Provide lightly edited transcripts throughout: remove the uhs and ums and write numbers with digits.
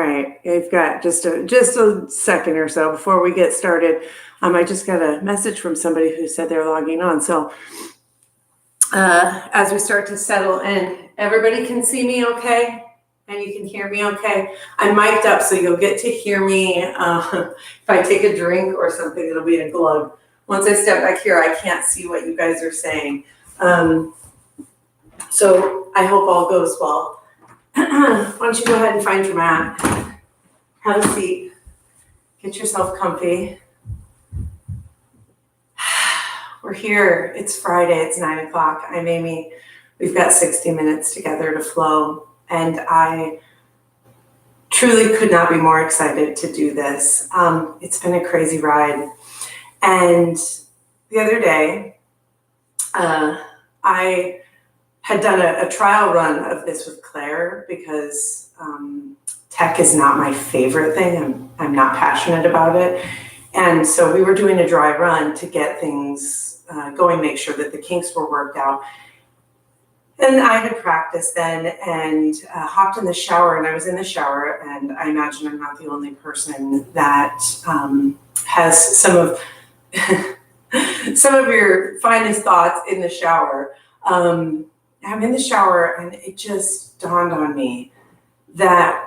right, you've got just a second or so before we get started. I just got a message from somebody who said they're logging on. So as we start to settle in, everybody can see me okay? And you can hear me okay? I'm mic'd up, so you'll get to hear me. If I take a drink or something, it'll be a glug. Once I step back here, I can't see what you guys are saying. So I hope all goes well. Why don't you go ahead and find your mat, have a seat, get yourself comfy. We're here, it's Friday, it's 9 o'clock. I'm Amy, we've got 60 minutes together to flow, and I truly could not be more excited to do this. It's been a crazy ride, and the other day, I had done a trial run of this with Claire because tech is not my favorite thing. I'm not passionate about it. And so we were doing a dry run to get things going, make sure that the kinks were worked out. And I had practiced then and hopped in the shower, and I was in the shower, and I imagine I'm not the only person that has some of your finest thoughts in the shower. I'm in the shower, and it just dawned on me that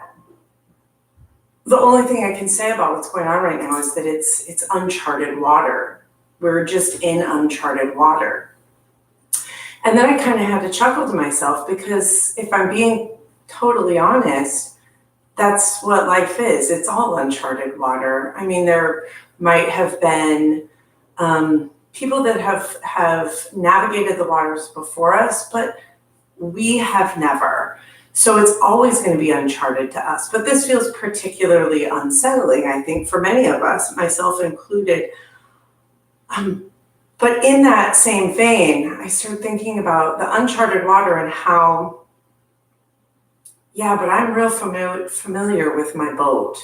the only thing I can say about what's going on right now is that it's uncharted water. We're just in uncharted water. And then I kind of had to chuckle to myself, because if I'm being totally honest, that's what life is. It's all uncharted water. I mean, there might have been people that have navigated the waters before us, but we have never. So it's always going to be uncharted to us. But this feels particularly unsettling, I think, for many of us, myself included. But in that same vein, I started thinking about the uncharted water and how, yeah, but I'm real familiar with my boat.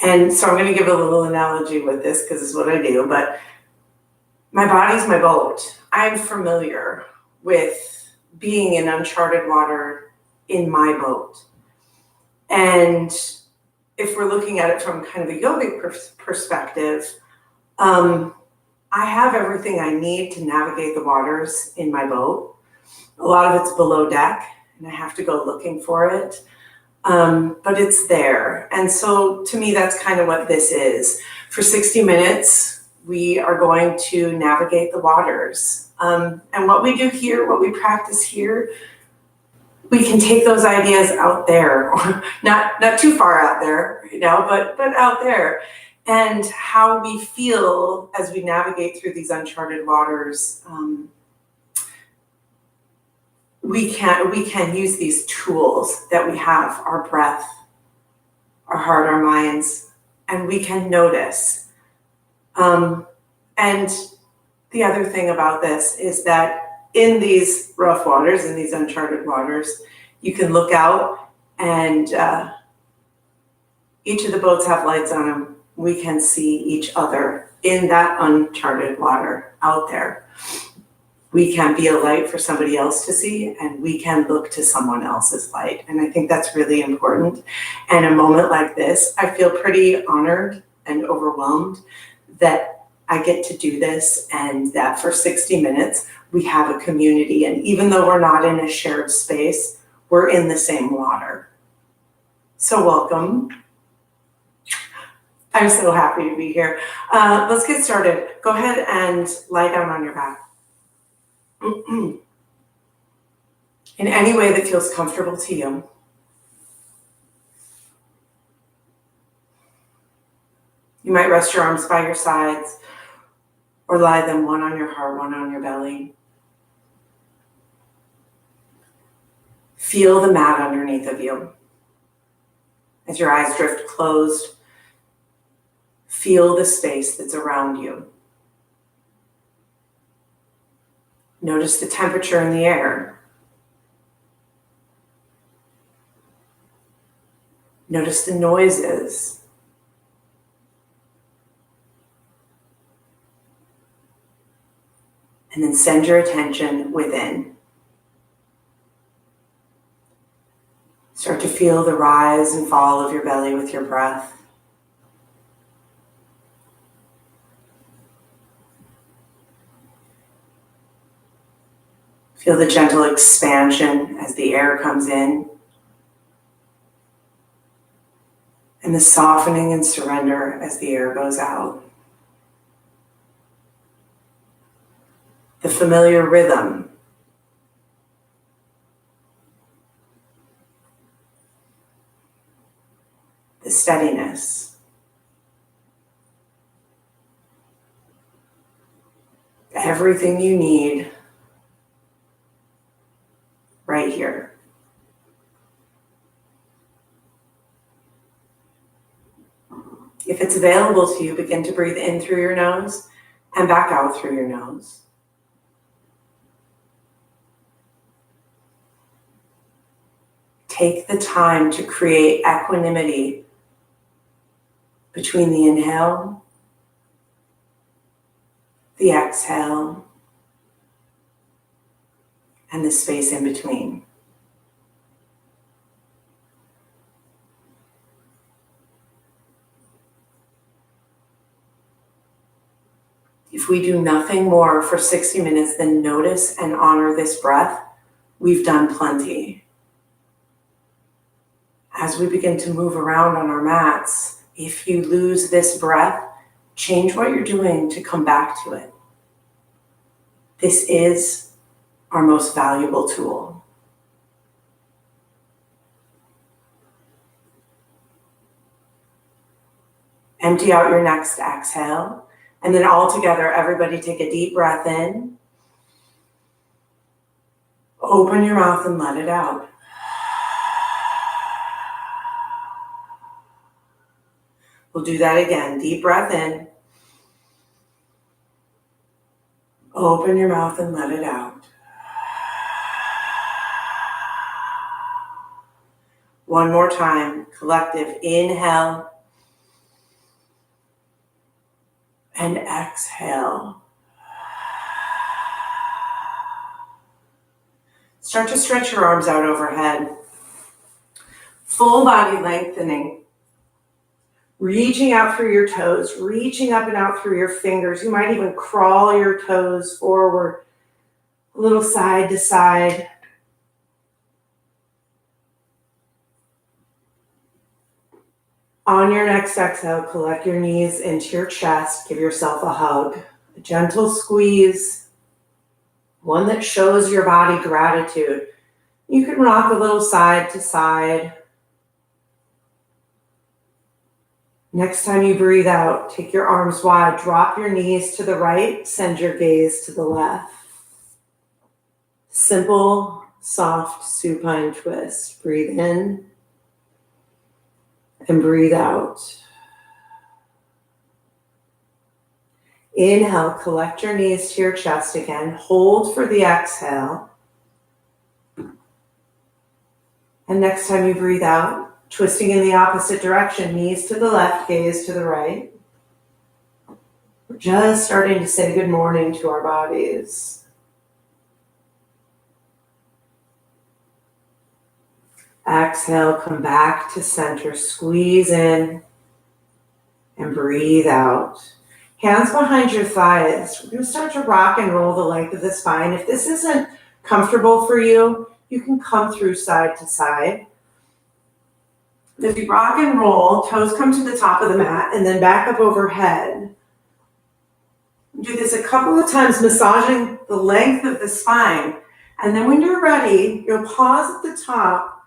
And so I'm going to give a little analogy with this because it's what I do, but my body's my boat. I'm familiar with being in uncharted water in my boat. And if we're looking at it from kind of a yogic perspective, I have everything I need to navigate the waters in my boat. A lot of it's below deck, and I have to go looking for it. But it's there. And so to me, that's kind of what this is. For 60 minutes, we are going to navigate the waters. And what we do here, what we practice here, we can take those ideas out there, not too far out there, but out there. And how we feel as we navigate through these uncharted waters, we can use these tools that we have, our breath, our heart, our minds, and we can notice. And the other thing about this is that in these rough waters, in these uncharted waters, you can look out, and each of the boats have lights on them. We can see each other in that uncharted water out there. We can be a light for somebody else to see, and we can look to someone else's light. And I think that's really important. And a moment like this, I feel pretty honored and overwhelmed that I get to do this, and that for 60 minutes, we have a community. And even though we're not in a shared space, we're in the same water. So welcome. I'm so happy to be here. Let's get started. Go ahead and lie down on your back. In any way that feels comfortable to you. You might rest your arms by your sides, or lie them one on your heart, one on your belly. Feel the mat underneath of you. As your eyes drift closed, feel the space that's around you. Notice the temperature in the air. Notice the noises. And then send your attention within. Start to feel the rise and fall of your belly with your breath. Feel the gentle expansion as the air comes in, and the softening and surrender as the air goes out. The familiar rhythm, the steadiness, everything you need right here. If it's available to you, begin to breathe in through your nose and back out through your nose. Take the time to create equanimity between the inhale, the exhale, and the space in between. If we do nothing more for 60 minutes than notice and honor this breath, we've done plenty. As we begin to move around on our mats, if you lose this breath, change what you're doing to come back to it. This is our most valuable tool. Empty out your next exhale, and then all together, everybody take a deep breath in. Open your mouth and let it out. We'll do that again. Deep breath in. Open your mouth and let it out. One more time. Collective inhale and exhale. Start to stretch your arms out overhead. Full body lengthening. Reaching out through your toes, reaching up and out through your fingers. You might even crawl your toes forward, a little side to side. On your next exhale, collect your knees into your chest. Give yourself a hug, a gentle squeeze, one that shows your body gratitude. You can rock a little side to side. Next time you breathe out, take your arms wide, drop your knees to the right, send your gaze to the left. Simple, soft supine twist. Breathe in and breathe out. Inhale, collect your knees to your chest again. Hold for the exhale. And next time you breathe out, twisting in the opposite direction, knees to the left, gaze to the right. We're just starting to say good morning to our bodies. Exhale, come back to center, squeeze in and breathe out. Hands behind your thighs. We're going to start to rock and roll the length of the spine. If this isn't comfortable for you, you can come through side to side. As you rock and roll, toes come to the top of the mat and then back up overhead. Do this a couple of times, massaging the length of the spine. And then when you're ready, you'll pause at the top,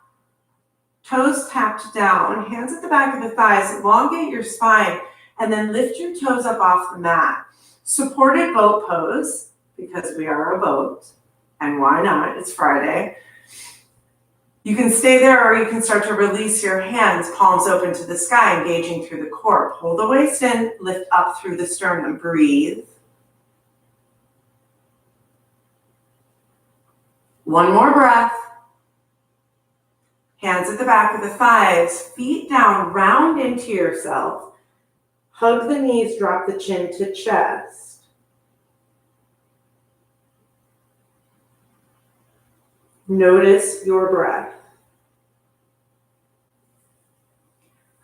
toes tapped down, hands at the back of the thighs, elongate your spine, and then lift your toes up off the mat. Supported boat pose, because we are a boat, and why not? It's Friday. You can stay there or you can start to release your hands, palms open to the sky, engaging through the core. Pull the waist in, lift up through the sternum, breathe. One more breath. Hands at the back of the thighs, feet down, round into yourself. Hug the knees, drop the chin to chest. Notice your breath.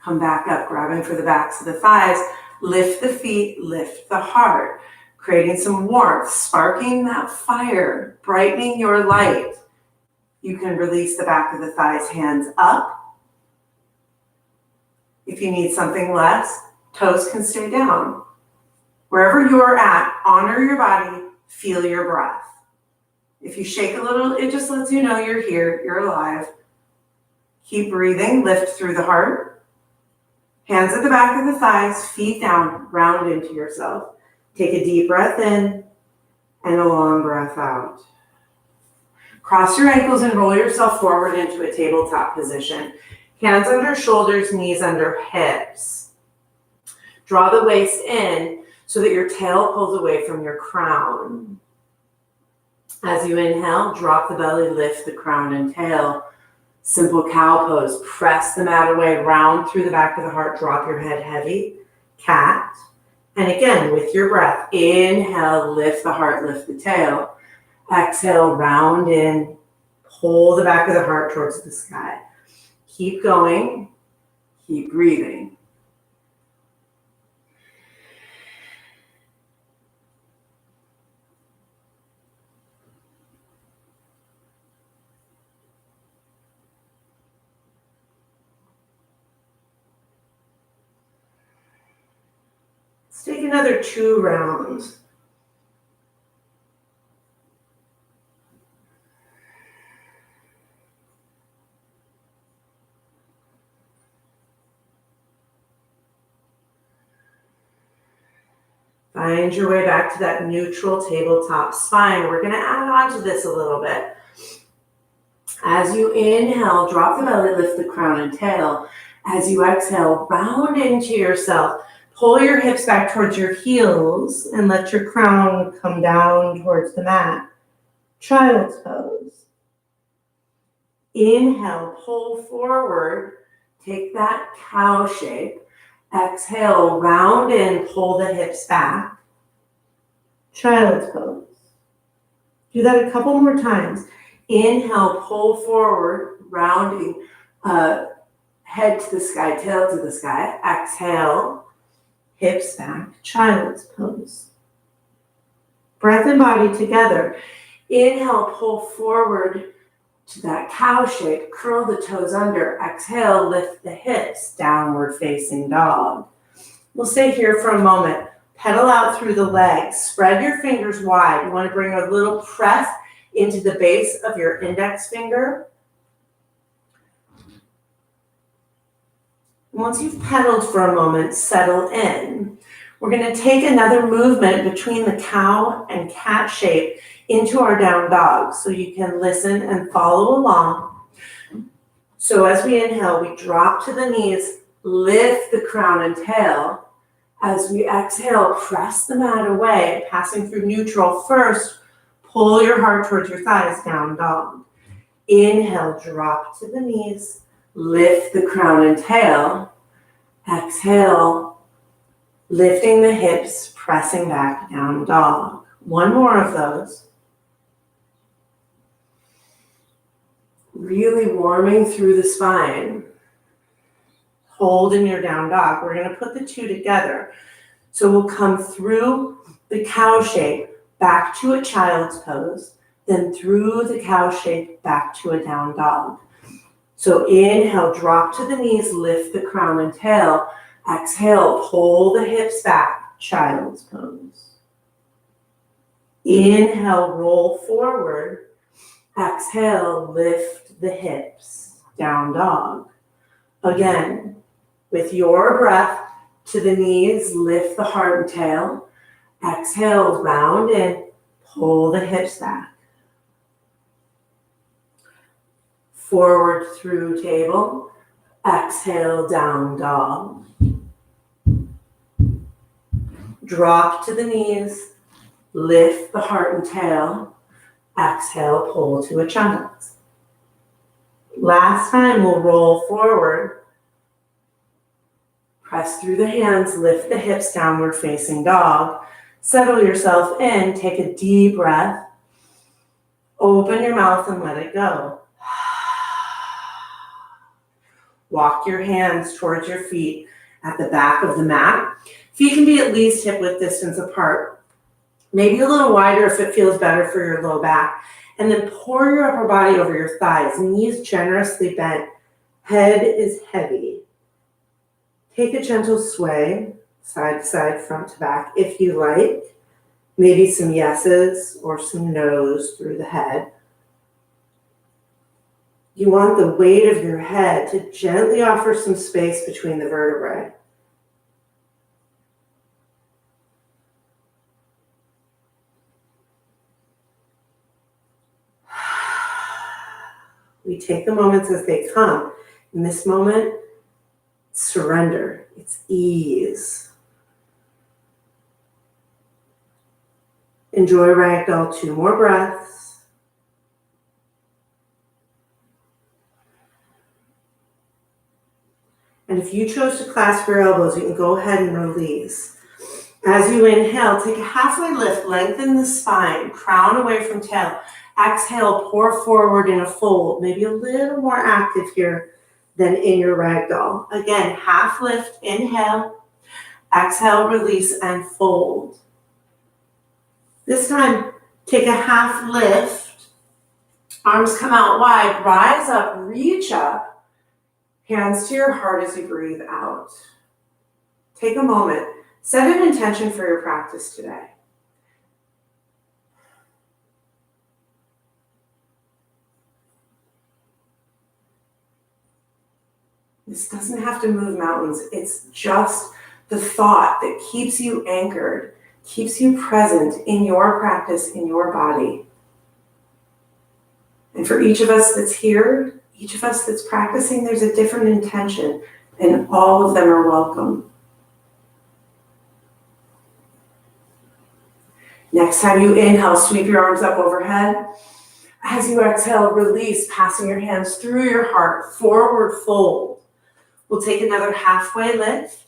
Come back up, grabbing for the backs of the thighs. Lift the feet, lift the heart, creating some warmth, sparking that fire, brightening your light. You can release the back of the thighs, hands up. If you need something less, toes can stay down. Wherever you're at, honor your body, feel your breath. If you shake a little, it just lets you know you're here, you're alive. Keep breathing, lift through the heart. Hands at the back of the thighs, feet down, round into yourself. Take a deep breath in and a long breath out. Cross your ankles and roll yourself forward into a tabletop position. Hands under shoulders, knees under hips. Draw the waist in so that your tail pulls away from your crown. As you inhale, drop the belly, lift the crown and tail. Simple cow pose. Press the mat away, round through the back of the heart. Drop your head heavy. Cat. And again, with your breath, inhale, lift the heart, lift the tail. Exhale, round in. Pull the back of the heart towards the sky. Keep going. Keep breathing. Let's take another 2 rounds. Find your way back to that neutral tabletop spine. We're going to add on to this a little bit. As you inhale, drop the belly, lift the crown and tail. As you exhale, round into yourself. Pull your hips back towards your heels and let your crown come down towards the mat. Child's pose. Inhale, pull forward. Take that cow shape. Exhale, round in, pull the hips back. Child's pose. Do that a couple more times. Inhale, pull forward, rounding, head to the sky, tail to the sky. Exhale, hips back, child's pose. Breath and body together. Inhale, pull forward to that cow shape, curl the toes under. Exhale, lift the hips, downward facing dog. We'll stay here for a moment. Pedal out through the legs. Spread your fingers wide. You want to bring a little press into the base of your index finger. Once you've pedaled for a moment, settle in. We're going to take another movement between the cow and cat shape into our down dog, so you can listen and follow along. So as we inhale, we drop to the knees, lift the crown and tail. As we exhale, press the mat away, passing through neutral. First, pull your heart towards your thighs, down dog. Inhale, drop to the knees, lift the crown and tail. Exhale, lifting the hips, pressing back, down dog. One more of those. Really warming through the spine. Hold in your down dog. We're going to put the 2 together. So we'll come through the cow shape back to a child's pose, then through the cow shape back to a down dog. So inhale, drop to the knees, lift the crown and tail. Exhale, pull the hips back, child's pose. Inhale, roll forward. Exhale, lift the hips, down dog. Again, with your breath, to the knees, lift the heart and tail. Exhale, round in, pull the hips back. Forward through table. Exhale, down dog. Drop to the knees, lift the heart and tail. Exhale, pull to a child's. Last time, we'll roll forward. Press through the hands, lift the hips, downward facing dog. Settle yourself in, take a deep breath. Open your mouth and let it go. Walk your hands towards your feet at the back of the mat. Feet can be at least hip width distance apart, maybe a little wider if it feels better for your low back. And then pour your upper body over your thighs, knees generously bent, head is heavy. Take a gentle sway, side to side, front to back, if you like. Maybe some yeses or some nos through the head. You want the weight of your head to gently offer some space between the vertebrae. We take the moments as they come. In this moment, surrender, it's ease. Enjoy ragdoll, 2 more breaths. And if you chose to clasp your elbows, you can go ahead and release. As you inhale, take a halfway lift, lengthen the spine, crown away from tail. Exhale, pour forward in a fold, maybe a little more active here than in your ragdoll. Again, half lift, inhale, exhale, release, and fold. This time, take a half lift, arms come out wide, rise up, reach up, hands to your heart as you breathe out. Take a moment, set an intention for your practice today. This doesn't have to move mountains. It's just the thought that keeps you anchored, keeps you present in your practice, in your body. And for each of us that's here, each of us that's practicing, there's a different intention, and all of them are welcome. Next time you inhale, sweep your arms up overhead. As you exhale, release, passing your hands through your heart, forward fold. We'll take another halfway lift.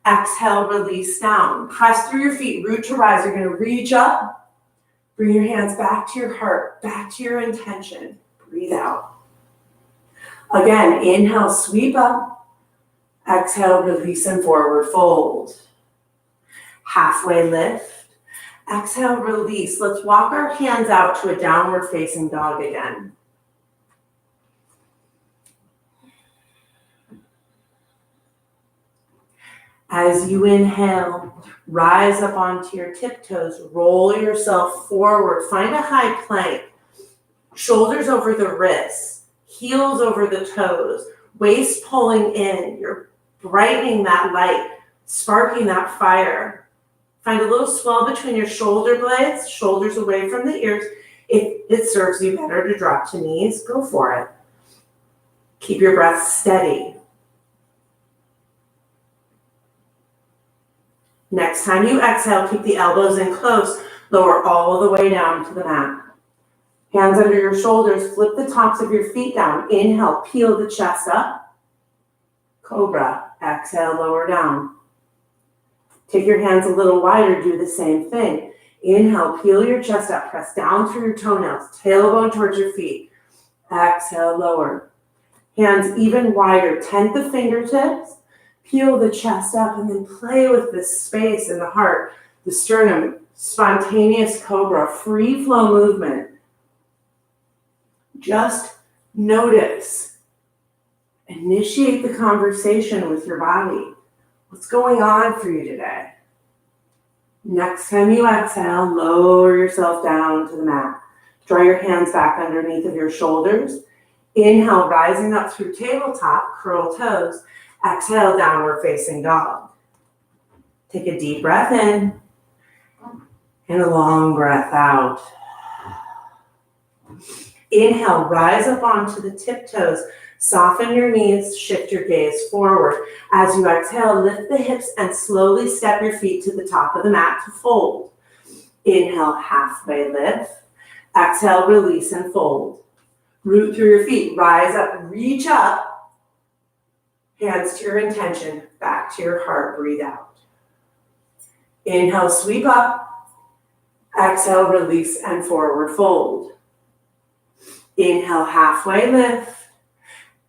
Exhale, release down. Press through your feet, root to rise. You're going to reach up. Bring your hands back to your heart, back to your intention. Breathe out. Again, inhale, sweep up. Exhale, release and forward fold. Halfway lift. Exhale, release. Let's walk our hands out to a downward facing dog again. As you inhale, rise up onto your tiptoes, roll yourself forward, find a high plank, shoulders over the wrists, heels over the toes, waist pulling in. You're brightening that light, sparking that fire. Find a little swell between your shoulder blades, shoulders away from the ears. If it serves you better to drop to knees, go for it. Keep your breath steady. Next time you exhale, keep the elbows in close. Lower all the way down to the mat. Hands under your shoulders, flip the tops of your feet down. Inhale, peel the chest up. Cobra, exhale, lower down. Take your hands a little wider, do the same thing. Inhale, peel your chest up, press down through your toenails, tailbone towards your feet. Exhale, lower. Hands even wider, tent the fingertips. Peel the chest up and then play with this space in the heart, the sternum, spontaneous cobra, free flow movement. Just notice. Initiate the conversation with your body. What's going on for you today? Next time you exhale, lower yourself down to the mat. Draw your hands back underneath of your shoulders. Inhale, rising up through tabletop, curl toes. Exhale, downward facing dog. Take a deep breath in and a long breath out. Inhale, rise up onto the tiptoes. Soften your knees, shift your gaze forward. As you exhale, lift the hips and slowly step your feet to the top of the mat to fold. Inhale, halfway lift. Exhale, release and fold. Root through your feet, rise up, reach up. Hands to your intention, back to your heart, breathe out. Inhale, sweep up. Exhale, release and forward fold. Inhale, halfway lift.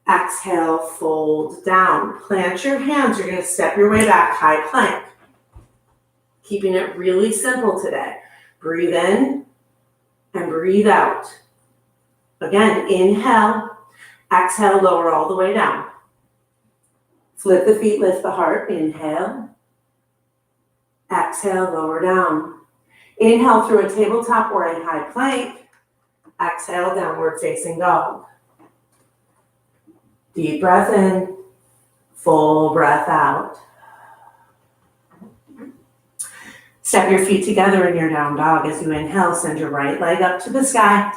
Exhale, fold down. Plant your hands. You're going to step your way back, high plank. Keeping it really simple today. Breathe in and breathe out. Again, inhale, exhale, lower all the way down. Flip the feet, lift the heart. Inhale, exhale, lower down. Inhale through a tabletop or a high plank. Exhale, downward facing dog. Deep breath in, full breath out. Step your feet together in your down dog. As you inhale, send your right leg up to the sky.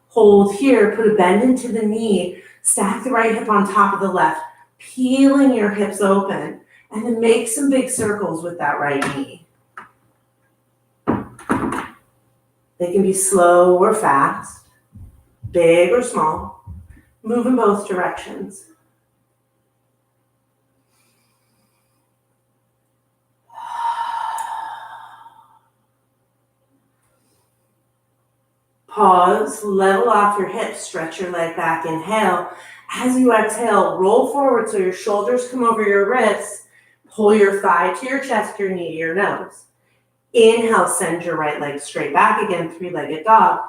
Hold here, put a bend into the knee. Stack the right hip on top of the left, peeling your hips open. And then make some big circles with that right knee. They can be slow or fast, big or small. Move in both directions. Pause, level off your hips, stretch your leg back, inhale. As you exhale, roll forward so your shoulders come over your wrists. Pull your thigh to your chest, your knee to your nose. Inhale, send your right leg straight back again, three-legged dog.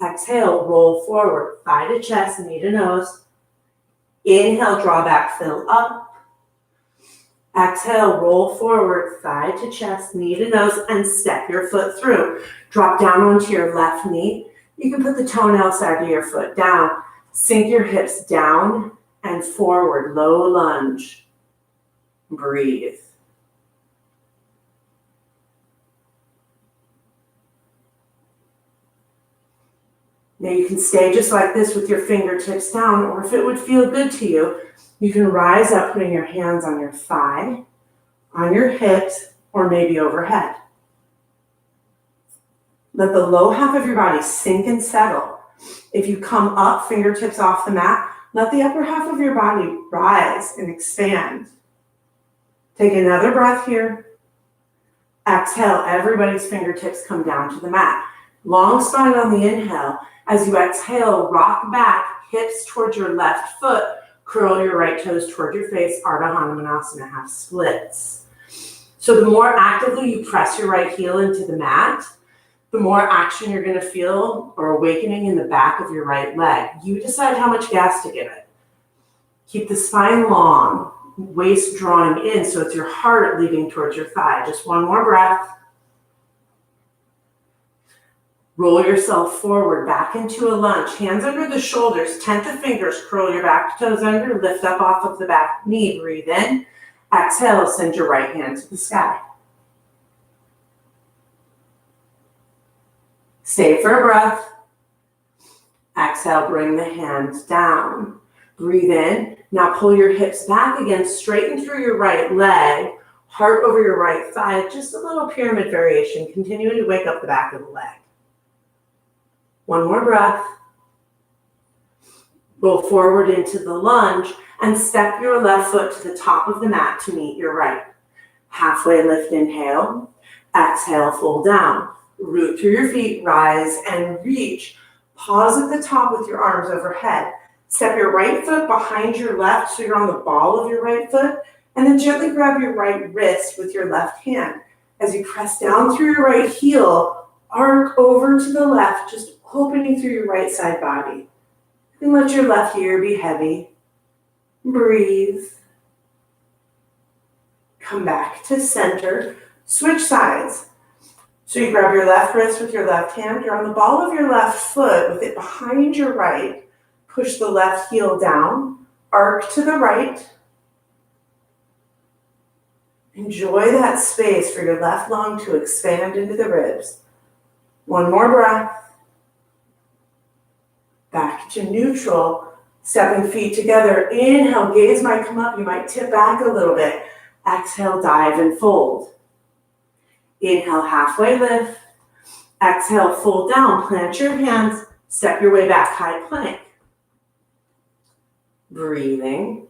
Exhale, roll forward, thigh to chest, knee to nose. Inhale, draw back, fill up. Exhale, roll forward, thigh to chest, knee to nose, and step your foot through. Drop down onto your left knee. You can put the toenail side of your foot down. Sink your hips down and forward, low lunge. Breathe. Now you can stay just like this with your fingertips down, or if it would feel good to you, you can rise up putting your hands on your thigh, on your hips, or maybe overhead. Let the low half of your body sink and settle. If you come up, fingertips off the mat, let the upper half of your body rise and expand. Take another breath here. Exhale, everybody's fingertips come down to the mat. Long spine on the inhale. As you exhale, rock back, hips towards your left foot. Curl your right toes toward your face, Ardha Hanumanasana, half splits. So the more actively you press your right heel into the mat, the more action you're going to feel or awakening in the back of your right leg. You decide how much gas to give it. Keep the spine long, waist drawing in so it's your heart leading towards your thigh. Just one more breath. Roll yourself forward, back into a lunge. Hands under the shoulders, tenth of fingers, curl your back toes under, lift up off of the back knee. Breathe in. Exhale, send your right hand to the sky. Stay for a breath. Exhale, bring the hands down. Breathe in. Now pull your hips back again, straighten through your right leg, heart over your right thigh, just a little pyramid variation, continuing to wake up the back of the leg. One more breath. Roll forward into the lunge and step your left foot to the top of the mat to meet your right. Halfway lift, inhale. Exhale, fold down. Root through your feet, rise and reach. Pause at the top with your arms overhead. Step your right foot behind your left so you're on the ball of your right foot, and then gently grab your right wrist with your left hand. As you press down through your right heel, arc over to the left, just opening through your right side body. And let your left ear be heavy. Breathe. Come back to center. Switch sides. So you grab your left wrist with your left hand. You're on the ball of your left foot with it behind your right. Push the left heel down. Arc to the right. Enjoy that space for your left lung to expand into the ribs. One more breath. Back to neutral. Stepping feet together. Inhale, gaze might come up. You might tip back a little bit. Exhale, dive and fold. Inhale, halfway lift. Exhale, fold down. Plant your hands. Step your way back, high plank. Breathing.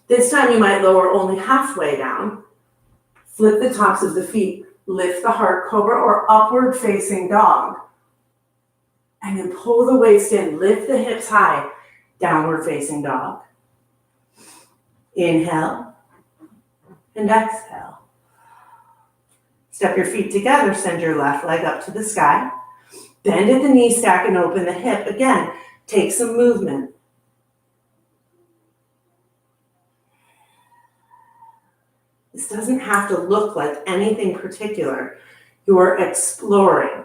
This time you might lower only halfway down. Flip the tops of the feet. Lift the heart, cobra or upward facing dog. And then pull the waist in. Lift the hips high. Downward facing dog. Inhale and exhale. Step your feet together, send your left leg up to the sky. Bend at the knee, stack and open the hip. Again, take some movement. This doesn't have to look like anything particular. You are exploring.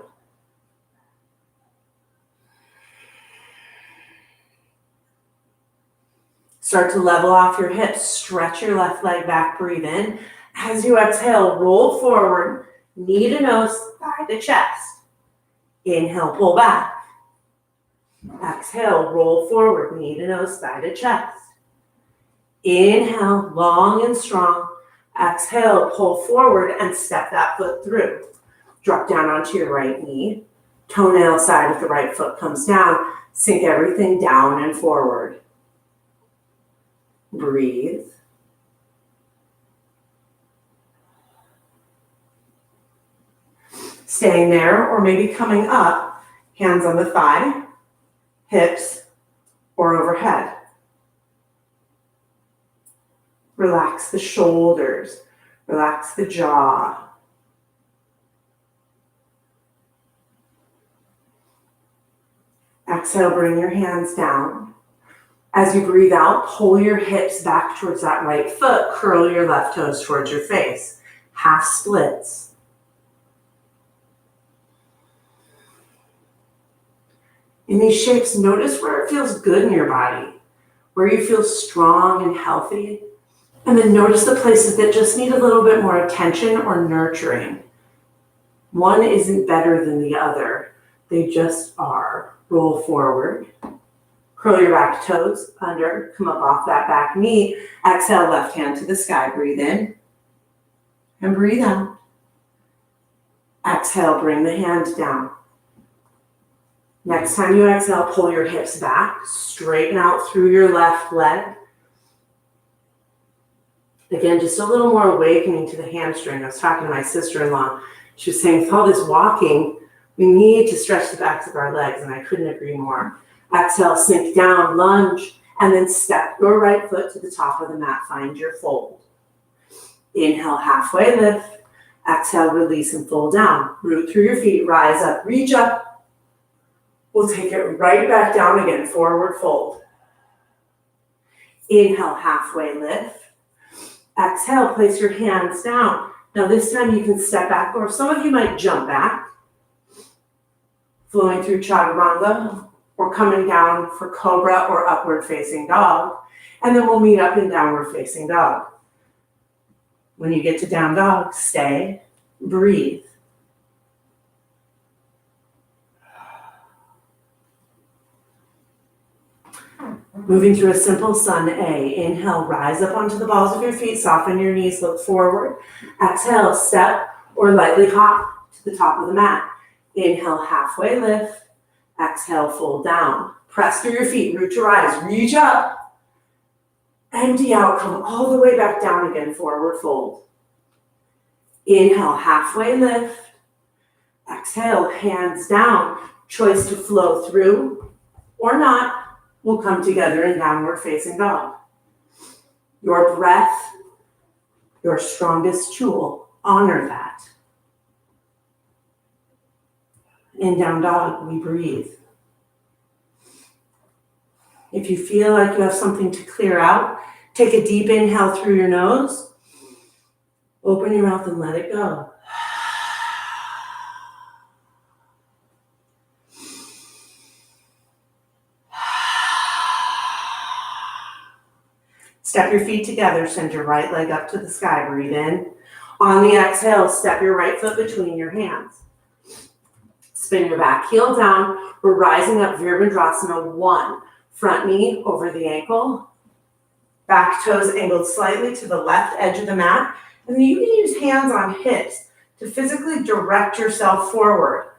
Start to level off your hips. Stretch your left leg back. Breathe in. As you exhale, roll forward. Knee to nose, thigh to chest. Inhale, pull back. Exhale, roll forward. Knee to nose, thigh to chest. Inhale, long and strong. Exhale, pull forward and step that foot through. Drop down onto your right knee. Toenail side of the right foot comes down. Sink everything down and forward. Breathe. Staying there or maybe coming up, hands on the thigh, hips, or overhead. Relax the shoulders, relax the jaw. Exhale, bring your hands down. As you breathe out, pull your hips back towards that right foot, curl your left toes towards your face. Half splits. In these shapes, notice where it feels good in your body, where you feel strong and healthy. And then notice the places that just need a little bit more attention or nurturing. One isn't better than the other. They just are. Roll forward. Curl your back toes under. Come up off that back knee. Exhale, left hand to the sky. Breathe in and breathe out. Exhale, bring the hand down. Next time you exhale, pull your hips back. Straighten out through your left leg. Again, just a little more awakening to the hamstring. I was talking to my sister-in-law. She was saying, with all this walking, we need to stretch the backs of our legs, and I couldn't agree more. Exhale, sink down, lunge, and then step your right foot to the top of the mat. Find your fold. Inhale, halfway lift. Exhale, release and fold down. Root through your feet, rise up, reach up. We'll take it right back down again, forward fold. Inhale, halfway lift. Exhale, place your hands down. Now this time you can step back, or some of you might jump back. Flowing through chaturanga, or coming down for cobra or upward facing dog. And then we'll meet up in downward facing dog. When you get to down dog, stay, breathe. Moving through a simple sun A. Inhale, rise up onto the balls of your feet, soften your knees, look forward. Exhale, step or lightly hop to the top of the mat. Inhale, halfway lift. Exhale, fold down. Press through your feet, root to rise, reach up. Empty out, come all the way back down again, forward fold. Inhale, halfway lift. Exhale, hands down. Choice to flow through or not. We'll come together in downward facing dog. Your breath, your strongest tool. Honor that. In down dog, we breathe. If you feel like you have something to clear out, take a deep inhale through your nose. Open your mouth and let it go. Step your feet together, send your right leg up to the sky, breathe in. On the exhale, step your right foot between your hands. Spin your back heel down. We're rising up, Virabhadrasana 1. Front knee over the ankle. Back toes angled slightly to the left edge of the mat. And then you can use hands on hips to physically direct yourself forward.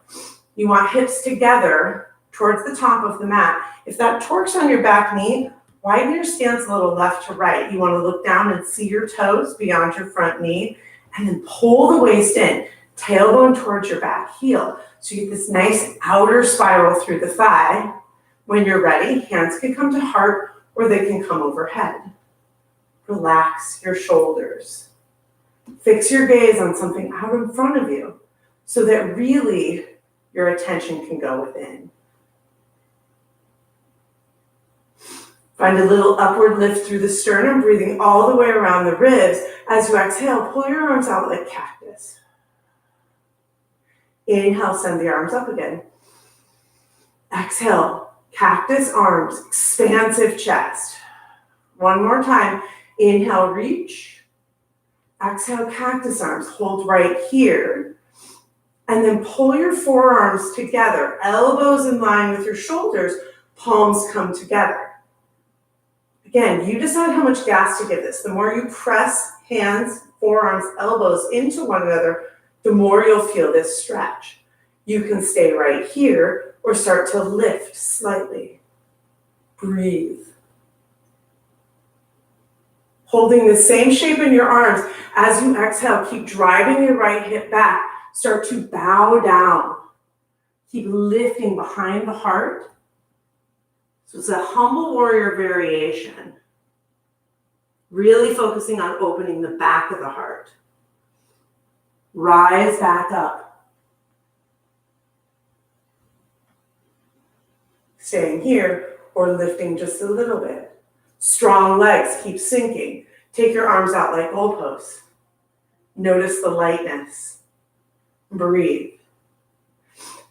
You want hips together towards the top of the mat. If that torques on your back knee, widen your stance a little left to right. You want to look down and see your toes beyond your front knee, and then pull the waist in, tailbone towards your back heel. So you get this nice outer spiral through the thigh. When you're ready, hands can come to heart or they can come overhead. Relax your shoulders. Fix your gaze on something out in front of you so that really your attention can go within. Find a little upward lift through the sternum, breathing all the way around the ribs. As you exhale, pull your arms out like cactus. Inhale, send the arms up again. Exhale, cactus arms, expansive chest. One more time. Inhale, reach. Exhale, cactus arms. Hold right here. And then pull your forearms together. Elbows in line with your shoulders. Palms come together. Again, you decide how much gas to give this. The more you press hands, forearms, elbows into one another, the more you'll feel this stretch. You can stay right here or start to lift slightly. Breathe. Holding the same shape in your arms, as you exhale, keep driving your right hip back. Start to bow down. Keep lifting behind the heart. So it's a humble warrior variation. Really focusing on opening the back of the heart. Rise back up. Staying here or lifting just a little bit. Strong legs, keep sinking. Take your arms out like goalposts. Notice the lightness. Breathe.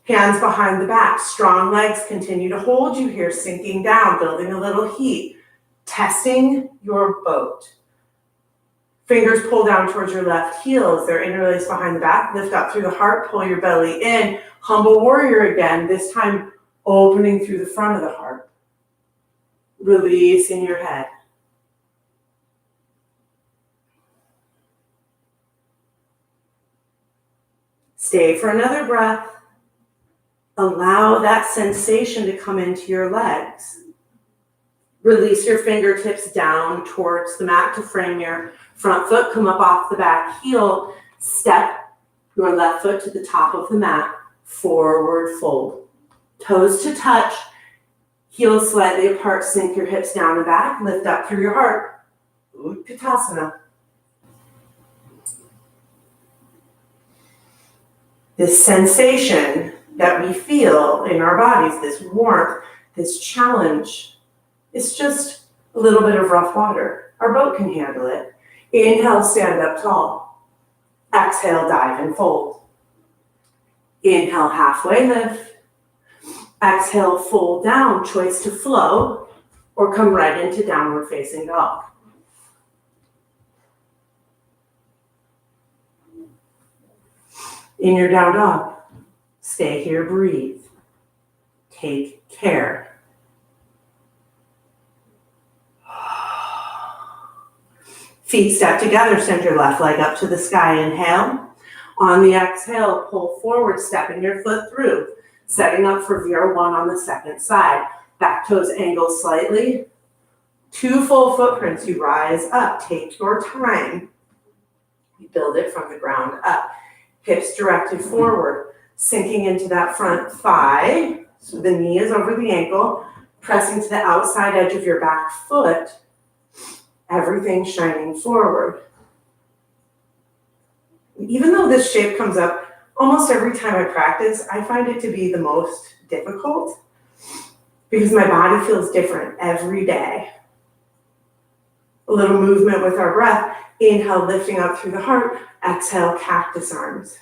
Hands behind the back. Strong legs continue to hold you here, sinking down, building a little heat. Testing your boat. Fingers pull down towards your left heel as they're interlaced behind the back. Lift up through the heart, pull your belly in. Humble warrior again, this time opening through the front of the heart. Releasing your head. Stay for another breath. Allow that sensation to come into your legs. Release your fingertips down towards the mat to frame your front foot. Come up off the back heel. Step your left foot to the top of the mat. Forward fold. Toes to touch. Heels slightly apart. Sink your hips down and back. Lift up through your heart. Utkatasana. This sensation that we feel in our bodies, this warmth, this challenge, it's just a little bit of rough water. Our boat can handle it. Inhale, stand up tall. Exhale, dive and fold. Inhale, halfway lift. Exhale, fold down. Choice to flow or come right into downward facing dog. In your down dog, stay here, breathe. Take care. Feet step together, send your left leg up to the sky, inhale. On the exhale, pull forward, stepping your foot through, setting up for Vera 1 on the second side. Back toes angle slightly. 2 full footprints, you rise up, take your time. You build it from the ground up. Hips directed forward, sinking into that front thigh. So the knee is over the ankle, pressing to the outside edge of your back foot. Everything shining forward. Even though this shape comes up almost every time I practice, I find it to be the most difficult because my body feels different every day. A little movement with our breath. Inhale, lifting up through the heart. Exhale, cactus arms.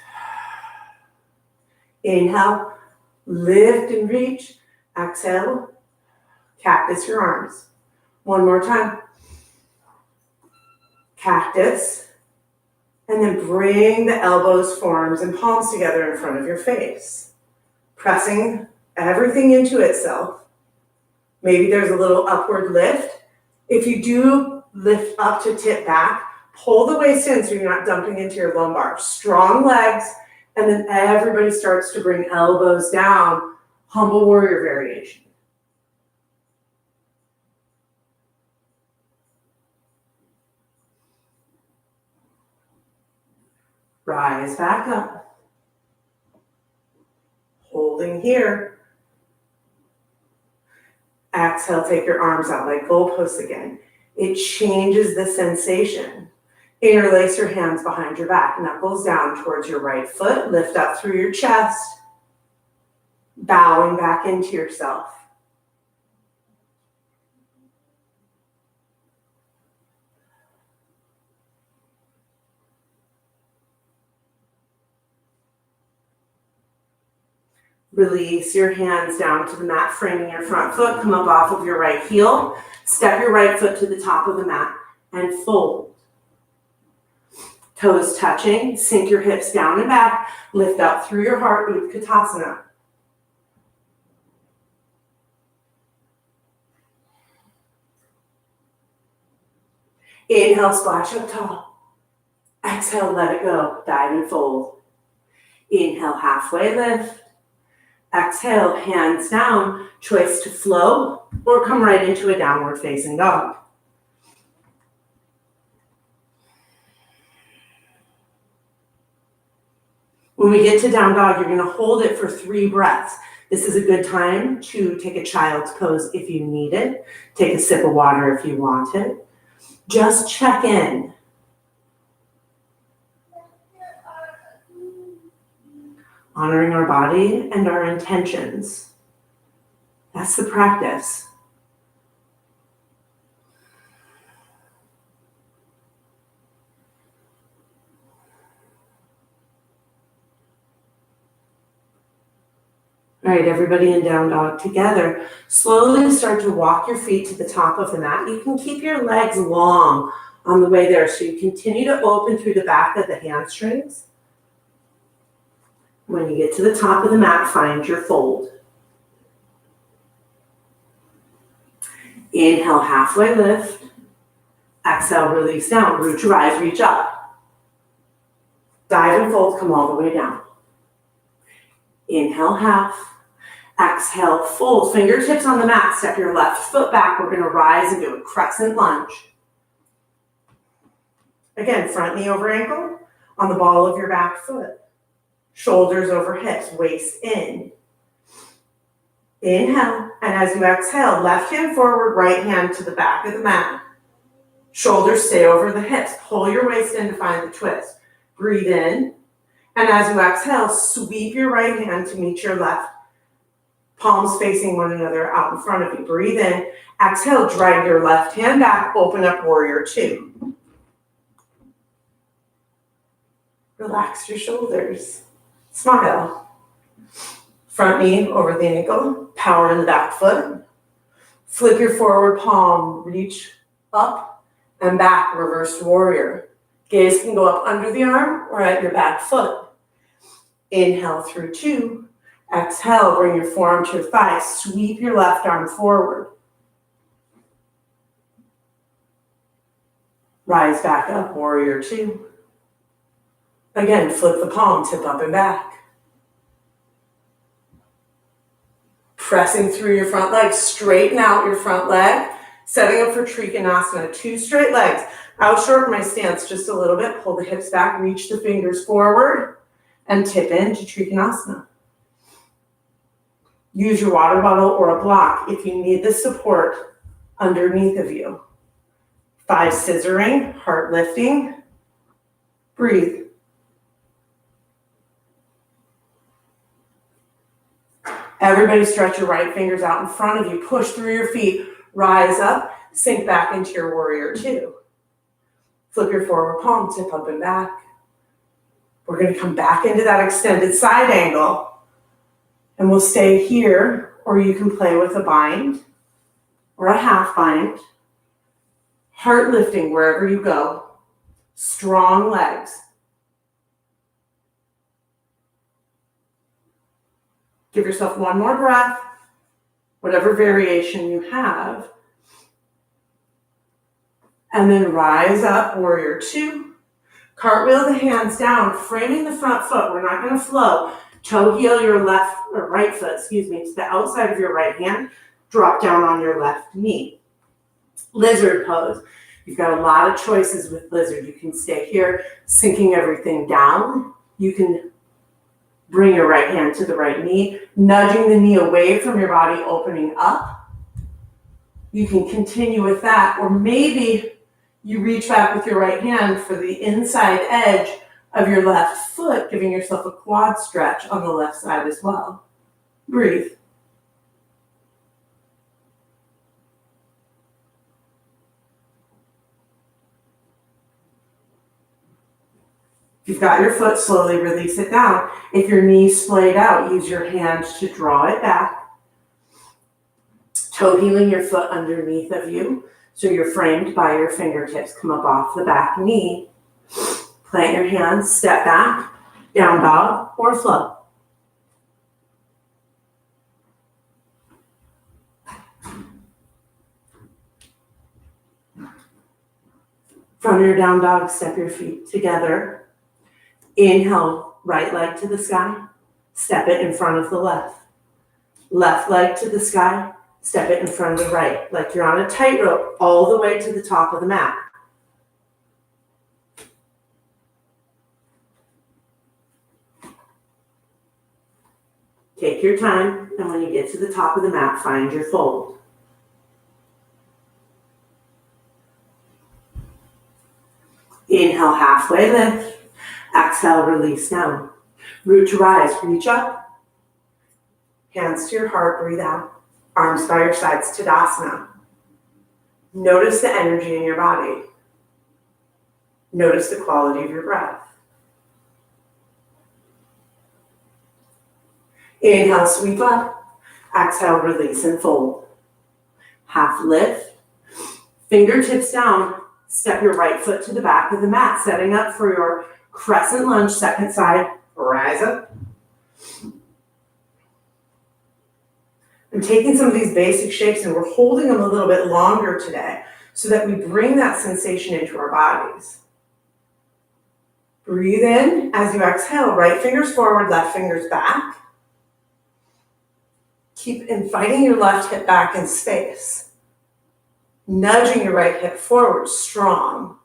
Inhale, lift and reach. Exhale, cactus your arms. One more time. Cactus. And then bring the elbows, forearms, and palms together in front of your face. Pressing everything into itself. Maybe there's a little upward lift. If you do lift up to tip back, pull the waist in so you're not dumping into your lumbar. Strong legs, and then everybody starts to bring elbows down. Humble warrior variation. Rise back up. Holding here. Exhale, take your arms out like goalposts again. It changes the sensation. Interlace your hands behind your back, knuckles down towards your right foot, lift up through your chest, bowing back into yourself. Release your hands down to the mat, framing your front foot. Come up off of your right heel. Step your right foot to the top of the mat and fold. Toes touching. Sink your hips down and back. Lift up through your heart, Utkatasana. Inhale, splash up tall. Exhale, let it go. Dive and fold. Inhale, halfway lift. Exhale, hands down, choice to flow or come right into a downward facing dog. When we get to down dog, you're gonna hold it for 3 breaths. This is a good time to take a child's pose if you need it. Take a sip of water if you want it. Just check in. Honoring our body and our intentions. That's the practice. All right, everybody in down dog together. Slowly start to walk your feet to the top of the mat. You can keep your legs long on the way there, so you continue to open through the back of the hamstrings. When you get to the top of the mat, find your fold. Inhale, halfway lift. Exhale, release down. Root your eyes, reach up. Dive and fold, come all the way down. Inhale, half. Exhale, fold. Fingertips on the mat. Step your left foot back. We're going to rise and do a crescent lunge. Again, front knee over ankle on the ball of your back foot. Shoulders over hips, waist in. Inhale, and as you exhale, left hand forward, right hand to the back of the mat. Shoulders stay over the hips. Pull your waist in to find the twist. Breathe in, and as you exhale, sweep your right hand to meet your left. Palms facing one another out in front of you. Breathe in. Exhale, drag your left hand back, open up warrior 2. Relax your shoulders. Smile. Front knee over the ankle, power in the back foot. Flip your forward palm, reach up and back, reversed warrior. Gaze can go up under the arm or at your back foot. Inhale through 2. Exhale, bring your forearm to your thigh. Sweep your left arm forward. Rise back up, warrior 2. Again, flip the palm, tip up and back. Pressing through your front leg, straighten out your front leg. Setting up for Trikonasana, 2 straight legs. I'll shorten my stance just a little bit. Pull the hips back, reach the fingers forward, and tip into Trikonasana. Use your water bottle or a block if you need the support underneath of you. 5 scissoring, heart lifting. Breathe. Everybody stretch your right fingers out in front of you. Push through your feet. Rise up. Sink back into your warrior 2. Flip your forward palm. Tip up and back. We're going to come back into that extended side angle. And we'll stay here, or you can play with a bind or a half bind. Heart lifting wherever you go. Strong legs. Give yourself one more breath, whatever variation you have. And then rise up, warrior 2. Cartwheel the hands down, framing the front foot. We're not going to flow. Toe heel your left or right foot, to the outside of your right hand. Drop down on your left knee. Lizard pose. You've got a lot of choices with lizard. You can stay here, sinking everything down. You can bring your right hand to the right knee, nudging the knee away from your body, opening up. You can continue with that, or maybe you reach back with your right hand for the inside edge of your left foot, giving yourself a quad stretch on the left side as well. Breathe. If you've got your foot, slowly release it down. If your knee's splayed out, use your hand to draw it back. Toe heeling your foot underneath of you, so you're framed by your fingertips. Come up off the back knee. Plant your hands, step back, down dog, or flow. From your down dog, step your feet together. Inhale, right leg to the sky. Step it in front of the left. Left leg to the sky. Step it in front of the right, like you're on a tightrope all the way to the top of the mat. Take your time, and when you get to the top of the mat, find your fold. Inhale, halfway lift. Exhale, release down. Root to rise, reach up. Hands to your heart, breathe out. Arms by your sides, Tadasana. Notice the energy in your body. Notice the quality of your breath. Inhale, sweep up. Exhale, release and fold. Half lift. Fingertips down. Step your right foot to the back of the mat, setting up for your crescent lunge, second side. Rise up. I'm taking some of these basic shapes and we're holding them a little bit longer today so that we bring that sensation into our bodies. Breathe in as you exhale, right fingers forward, left fingers back. Keep inviting your left hip back in space. Nudging your right hip forward, strong.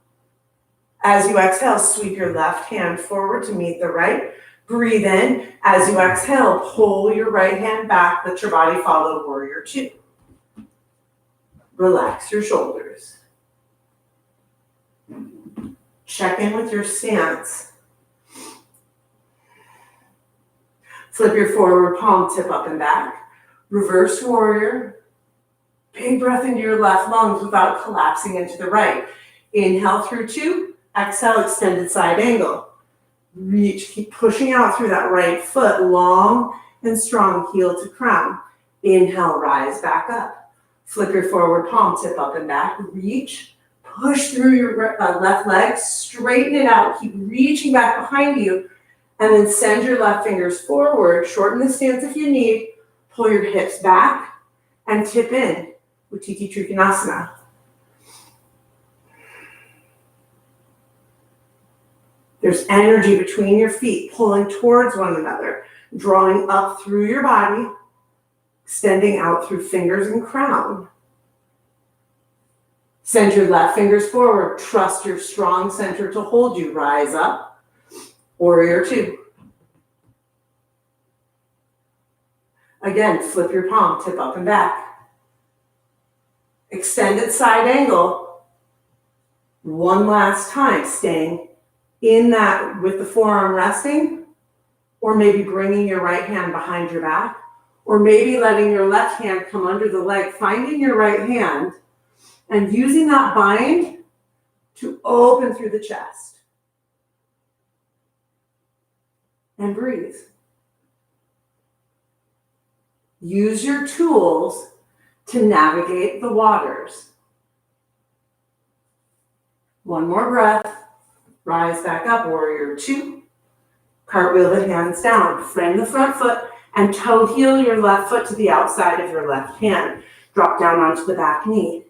As you exhale, sweep your left hand forward to meet the right. Breathe in. As you exhale, pull your right hand back. Let your body follow warrior two. Relax your shoulders. Check in with your stance. Flip your forward palm, tip up and back. Reverse warrior. Big breath into your left lungs without collapsing into the right. Inhale through two. Exhale, extended side angle. Reach, keep pushing out through that right foot, long and strong, heel to crown. Inhale, rise back up. Flip your forward palm, tip up and back. Reach, push through your left leg, straighten it out. Keep reaching back behind you, and then send your left fingers forward. Shorten the stance if you need. Pull your hips back and tip in, Uttiki Trikonasana. There's energy between your feet, pulling towards one another, drawing up through your body, extending out through fingers and crown. Send your left fingers forward. Trust your strong center to hold you. Rise up. Warrior two. Again, flip your palm, tip up and back. Extended side angle. One last time, staying in that with the forearm resting, or maybe bringing your right hand behind your back, or maybe letting your left hand come under the leg, finding your right hand and using that bind to open through the chest. And breathe. Use your tools to navigate the waters. One more breath. Rise back up, warrior two. Cartwheel the hands down. Frame the front foot and toe heel your left foot to the outside of your left hand. Drop down onto the back knee.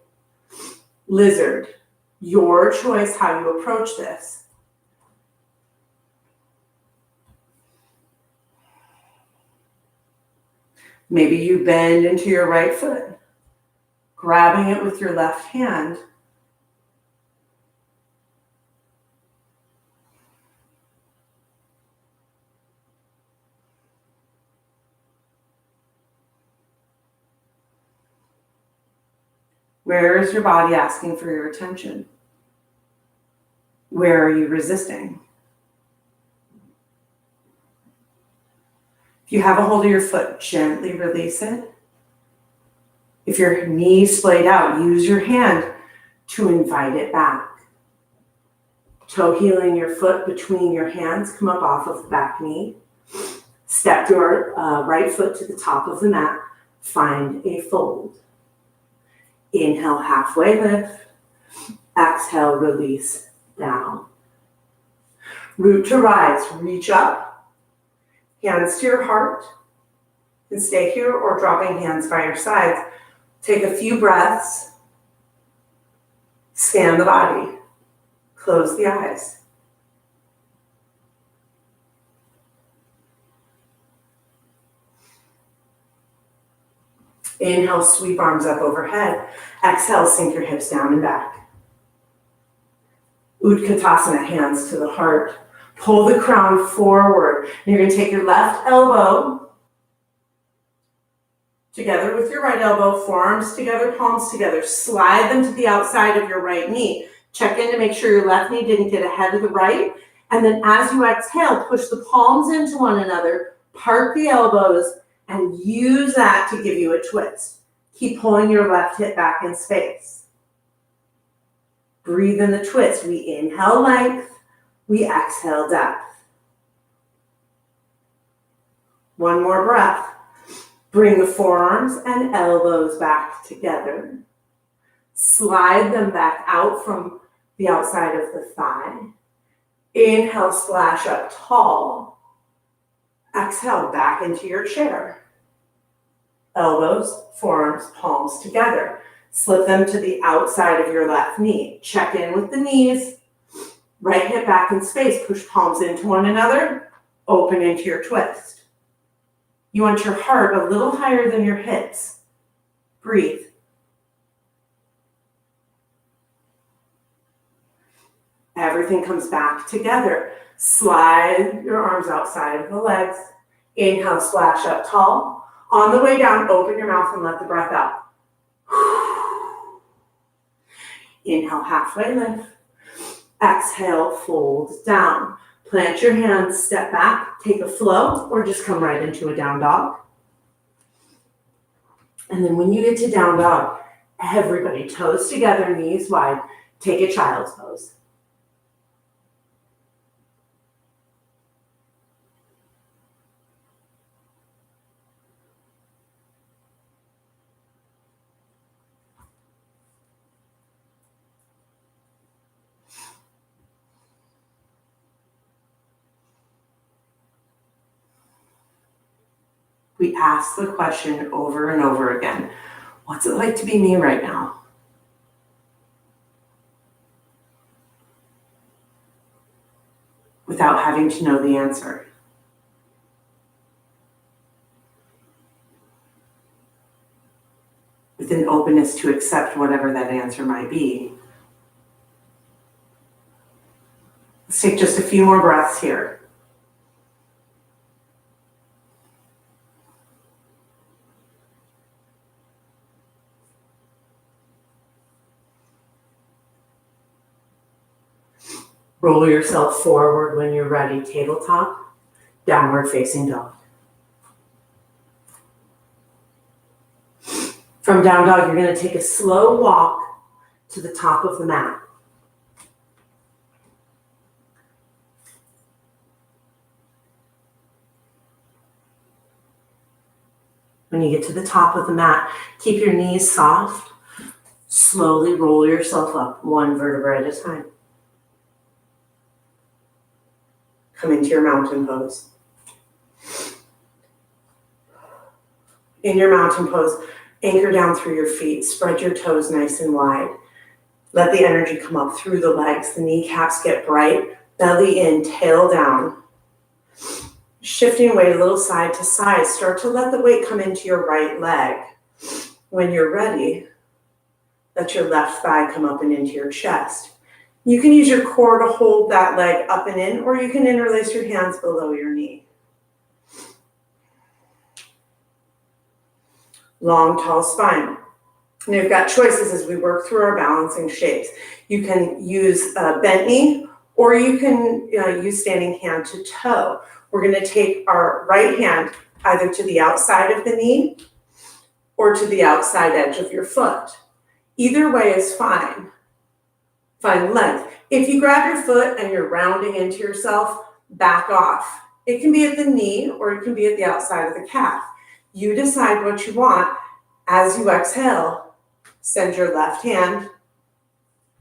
Lizard. Your choice how you approach this. Maybe you bend into your right foot, grabbing it with your left hand. Where is your body asking for your attention? Where are you resisting? If you have a hold of your foot, gently release it. If your knee's splayed out, use your hand to invite it back. Toe heeling your foot between your hands, come up off of the back knee. Step your right foot to the top of the mat. Find a fold. Inhale, halfway lift. Exhale, release down. Root to rise, reach up. Hands to your heart. And stay here or dropping hands by your sides. Take a few breaths. Scan the body. Close the eyes. Inhale, sweep arms up overhead. Exhale, sink your hips down and back. Utkatasana, hands to the heart. Pull the crown forward. And you're going to take your left elbow together with your right elbow, forearms together, palms together. Slide them to the outside of your right knee. Check in to make sure your left knee didn't get ahead of the right. And then as you exhale, push the palms into one another, park the elbows, and use that to give you a twist. Keep pulling your left hip back in space. Breathe in the twist. We inhale length, we exhale depth. One more breath. Bring the forearms and elbows back together. Slide them back out from the outside of the thigh. Inhale, splash up tall. Exhale, back into your chair. Elbows, forearms, palms together. Slip them to the outside of your left knee. Check in with the knees. Right hip back in space. Push palms into one another. Open into your twist. You want your heart a little higher than your hips. Breathe. Everything comes back together. Slide your arms outside of the legs. Inhale, splash up tall. On the way down, open your mouth and let the breath out. Inhale, halfway lift. Exhale, fold down. Plant your hands, step back, take a flow, or just come right into a down dog. And then when you get to down dog, everybody toes together, knees wide, take a child's pose. We ask the question over and over again, what's it like to be me right now? Without having to know the answer. With an openness to accept whatever that answer might be. Let's take just a few more breaths here. Roll yourself forward when you're ready, tabletop, downward facing dog. From down dog, you're going to take a slow walk to the top of the mat. When you get to the top of the mat, keep your knees soft. Slowly roll yourself up, one vertebra at a time. Come into your mountain pose. In your mountain pose, anchor down through your feet. Spread your toes nice and wide. Let the energy come up through the legs. The kneecaps get bright. Belly in, tail down. Shifting weight a little side to side. Start to let the weight come into your right leg. When you're ready, let your left thigh come up and into your chest. You can use your core to hold that leg up and in, or you can interlace your hands below your knee. Long, tall spine. And you've got choices as we work through our balancing shapes. You can use a bent knee, or you can use standing hand to toe. We're going to take our right hand either to the outside of the knee or to the outside edge of your foot. Either way is fine. Find length. If you grab your foot and you're rounding into yourself, back off. It can be at the knee or it can be at the outside of the calf. You decide what you want. As you exhale, send your left hand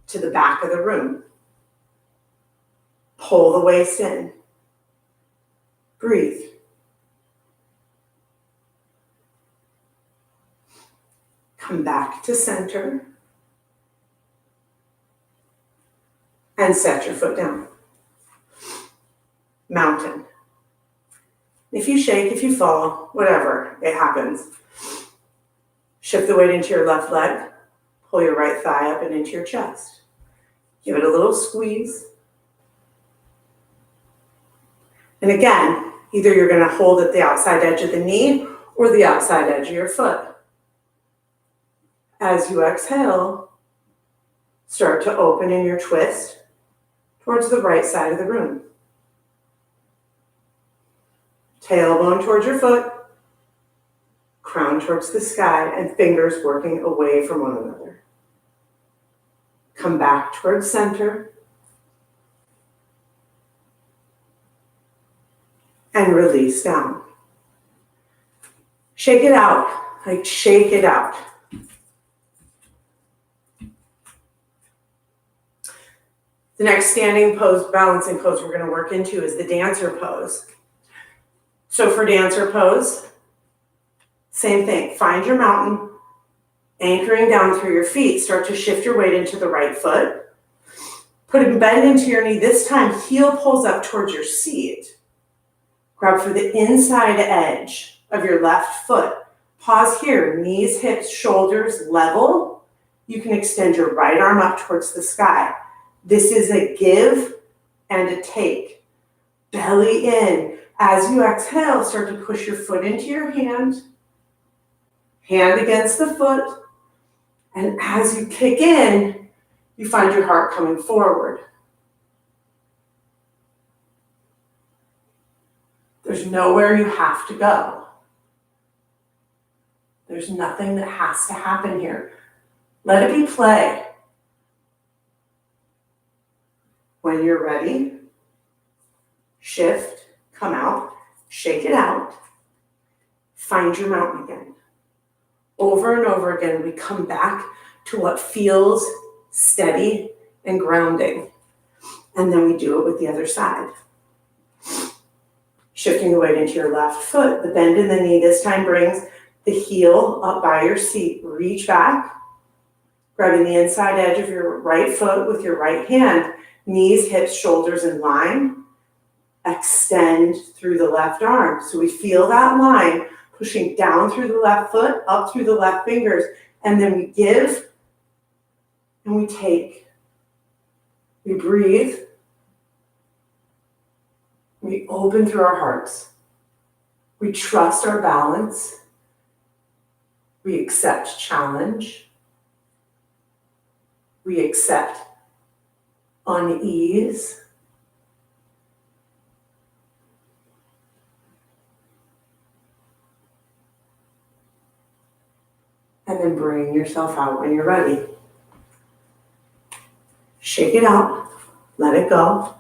to the back of the room. Pull the waist in. Breathe. Come back to center. And set your foot down. Mountain. If you shake, if you fall, whatever, it happens. Shift the weight into your left leg. Pull your right thigh up and into your chest. Give it a little squeeze. And again, either you're going to hold at the outside edge of the knee or the outside edge of your foot. As you exhale, start to open in your twist towards the right side of the room. Tailbone towards your foot, crown towards the sky, and fingers working away from one another. Come back towards center. And release down. Shake it out, like shake it out. The next standing pose, balancing pose we're going to work into is the dancer pose. So for dancer pose, same thing. Find your mountain, anchoring down through your feet. Start to shift your weight into the right foot. Put a bend into your knee. This time, heel pulls up towards your seat. Grab for the inside edge of your left foot. Pause here. Knees, hips, shoulders level. You can extend your right arm up towards the sky. This is a give and a take. Belly in. As you exhale, start to push your foot into your hand. Hand against the foot. And as you kick in, you find your heart coming forward. There's nowhere you have to go. There's nothing that has to happen here. Let it be play. When you're ready, shift, come out, shake it out, find your mountain again. Over and over again, we come back to what feels steady and grounding. And then we do it with the other side. Shifting the weight into your left foot, the bend in the knee this time brings the heel up by your seat. Reach back, grabbing the inside edge of your right foot with your right hand. Knees, hips, shoulders in line. Extend through the left arm. So we feel that line pushing down through the left foot, up through the left fingers. And then we give and we take. We breathe. We open through our hearts. We trust our balance. We accept challenge. We accept unease. And then bring yourself out when you're ready. Shake it out. Let it go.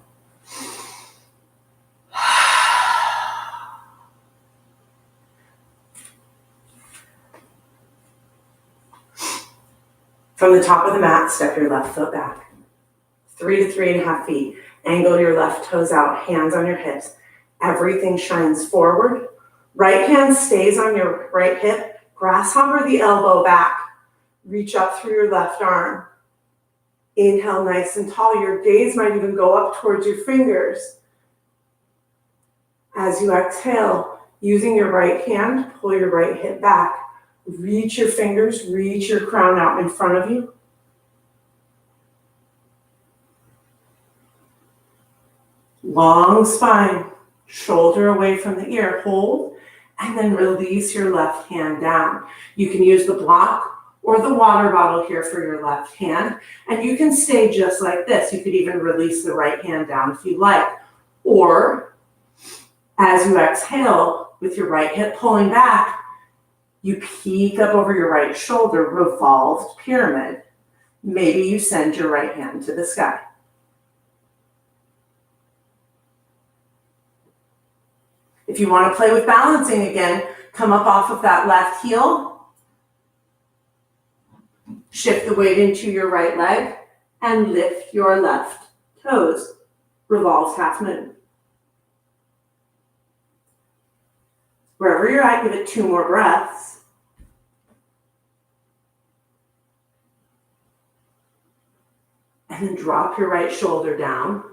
From the top of the mat, step your left foot back. 3 to 3.5 feet. Angle your left toes out, hands on your hips. Everything shines forward. Right hand stays on your right hip. Grasshopper the elbow back. Reach up through your left arm. Inhale nice and tall. Your gaze might even go up towards your fingers. As you exhale, using your right hand, pull your right hip back. Reach your fingers, reach your crown out in front of you. Long spine, shoulder away from the ear. Hold, and then release your left hand down. You can use the block or the water bottle here for your left hand. And you can stay just like this. You could even release the right hand down if you like. Or as you exhale with your right hip pulling back, you peek up over your right shoulder, revolved pyramid. Maybe you send your right hand to the sky. If you want to play with balancing again, come up off of that left heel, shift the weight into your right leg, and lift your left toes. Revolves half moon. Wherever you're at, give it 2 more breaths. And then drop your right shoulder down.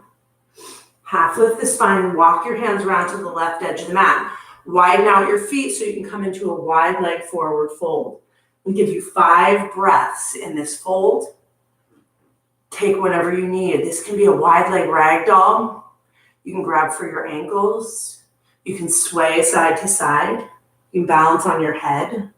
Half lift the spine, walk your hands around to the left edge of the mat. Widen out your feet so you can come into a wide leg forward fold. We give you 5 breaths in this fold. Take whatever you need. This can be a wide leg ragdoll. You can grab for your ankles. You can sway side to side. You can balance on your head.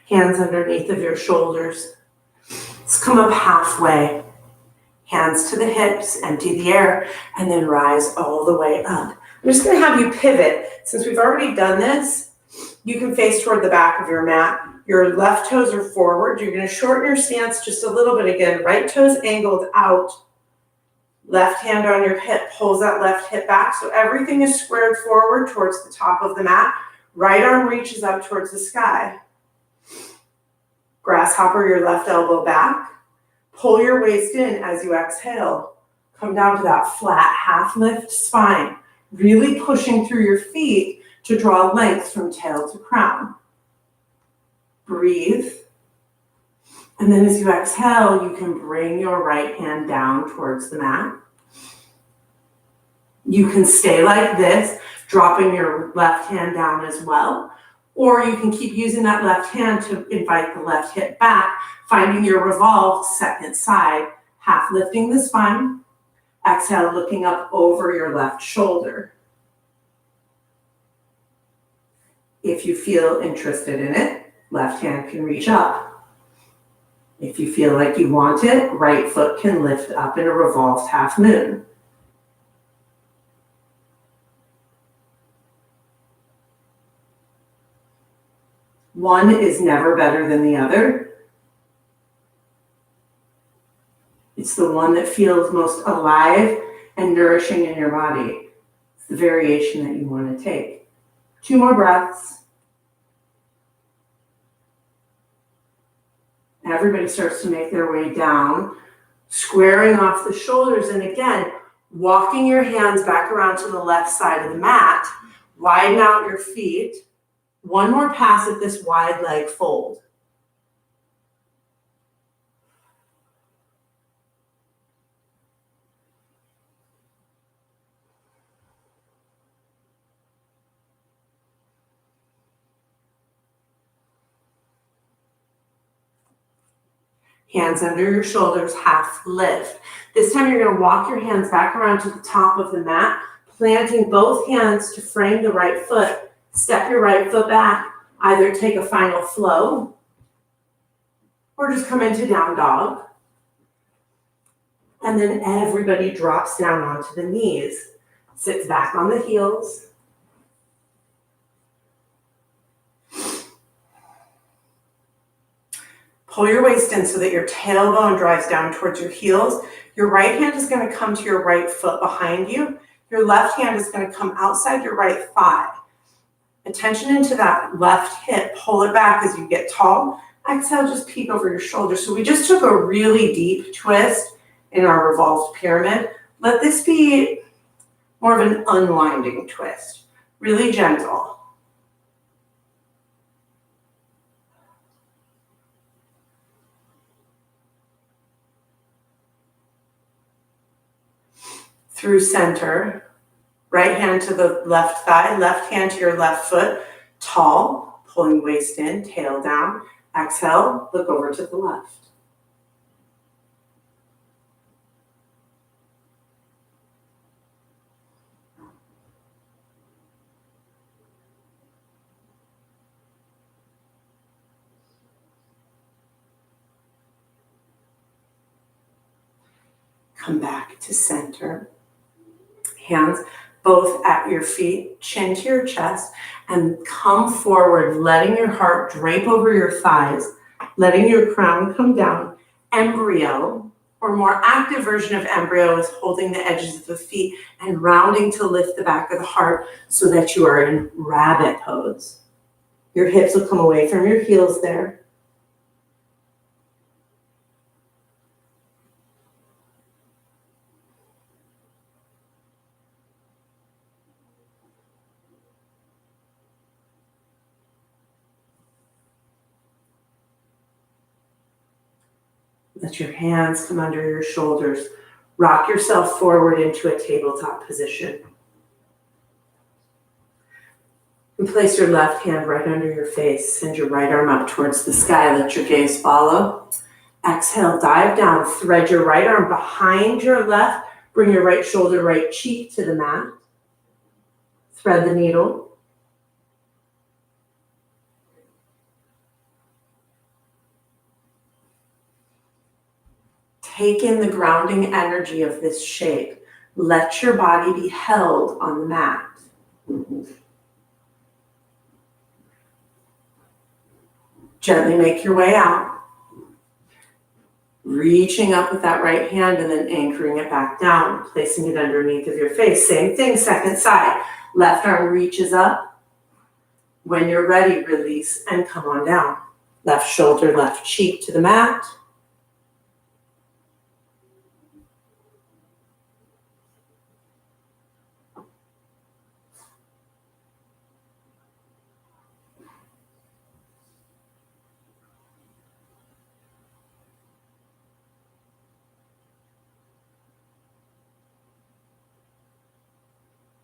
Hands underneath of your shoulders. Let's come up halfway. Hands to the hips, empty the air, and then rise all the way up. I'm just going to have you pivot. Since we've already done this, you can face toward the back of your mat. Your left toes are forward. You're going to shorten your stance just a little bit again. Right toes angled out. Left hand on your hip pulls that left hip back. So everything is squared forward towards the top of the mat. Right arm reaches up towards the sky. Grasshopper your left elbow back. Pull your waist in as you exhale. Come down to that flat half lift spine. Really pushing through your feet to draw length from tail to crown. Breathe. And then as you exhale, you can bring your right hand down towards the mat. You can stay like this, dropping your left hand down as well. Or you can keep using that left hand to invite the left hip back, finding your revolved second side, half lifting the spine. Exhale, looking up over your left shoulder. If you feel interested in it, left hand can reach up. If you feel like you want it, right foot can lift up in a revolved half moon. One is never better than the other. It's the one that feels most alive and nourishing in your body. It's the variation that you want to take. 2 more breaths. Everybody starts to make their way down, squaring off the shoulders. And again, walking your hands back around to the left side of the mat. Widen out your feet. 1 more pass at this wide leg fold. Hands under your shoulders, half lift. This time you're going to walk your hands back around to the top of the mat, planting both hands to frame the right foot. Step your right foot back. Either take a final flow or just come into down dog. And then everybody drops down onto the knees. Sits back on the heels. Pull your waist in so that your tailbone drives down towards your heels. Your right hand is going to come to your right foot behind you. Your left hand is going to come outside your right thigh. Attention into that left hip. Pull it back as you get tall. Exhale, just peek over your shoulder. So we just took a really deep twist in our revolved pyramid. Let this be more of an unwinding twist. Really gentle. Through center. Right hand to the left thigh, left hand to your left foot, tall, pulling waist in, tail down. Exhale, look over to the left. Come back to center. Hands both at your feet, chin to your chest, and come forward, letting your heart drape over your thighs, letting your crown come down. Embryo, or more active version of embryo, is holding the edges of the feet and rounding to lift the back of the heart so that you are in rabbit pose. Your hips will come away from your heels there. Let your hands come under your shoulders. Rock yourself forward into a tabletop position. And place your left hand right under your face. Send your right arm up towards the sky. Let your gaze follow. Exhale, dive down. Thread your right arm behind your left. Bring your right shoulder, right cheek to the mat. Thread the needle. Take in the grounding energy of this shape. Let your body be held on the mat. Gently make your way out. Reaching up with that right hand and then anchoring it back down, placing it underneath of your face. Same thing, second side. Left arm reaches up. When you're ready, release and come on down. Left shoulder, left cheek to the mat.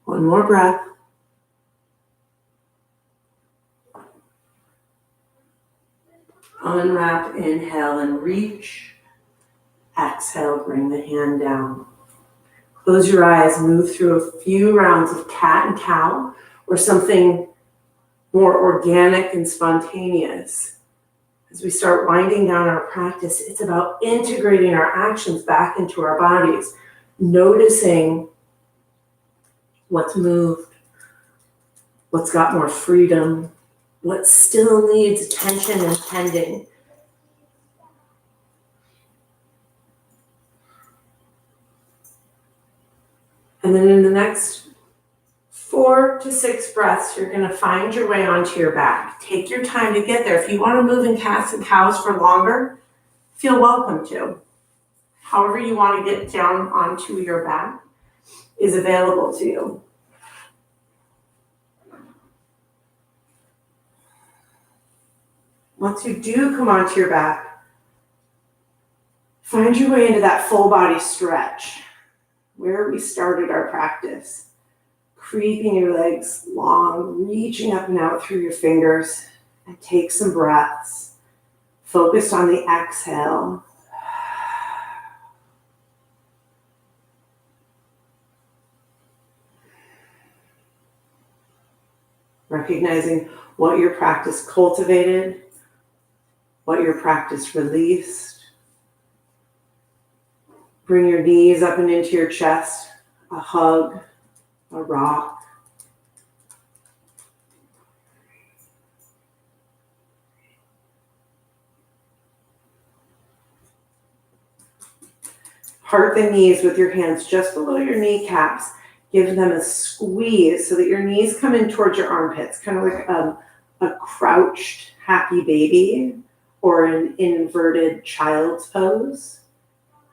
One more breath. Unwrap, inhale and reach. Exhale, bring the hand down. Close your eyes, move through a few rounds of cat and cow or something more organic and spontaneous. As we start winding down our practice, it's about integrating our actions back into our bodies, noticing what's moved, what's got more freedom, what still needs attention and tending. And then in the next 4 to 6 breaths, you're going to find your way onto your back. Take your time to get there. If you want to move in cats and cows for longer, feel welcome to. However you want to get down onto your back is available to you. Once you do come onto your back, find your way into that full body stretch where we started our practice. Creeping your legs long, reaching up and out through your fingers, and take some breaths. Focused on the exhale. Recognizing what your practice cultivated, what your practice released. Bring your knees up and into your chest, a hug, a rock. Part the knees with your hands just below your kneecaps. Give them a squeeze so that your knees come in towards your armpits, kind of like a crouched happy baby or an inverted child's pose.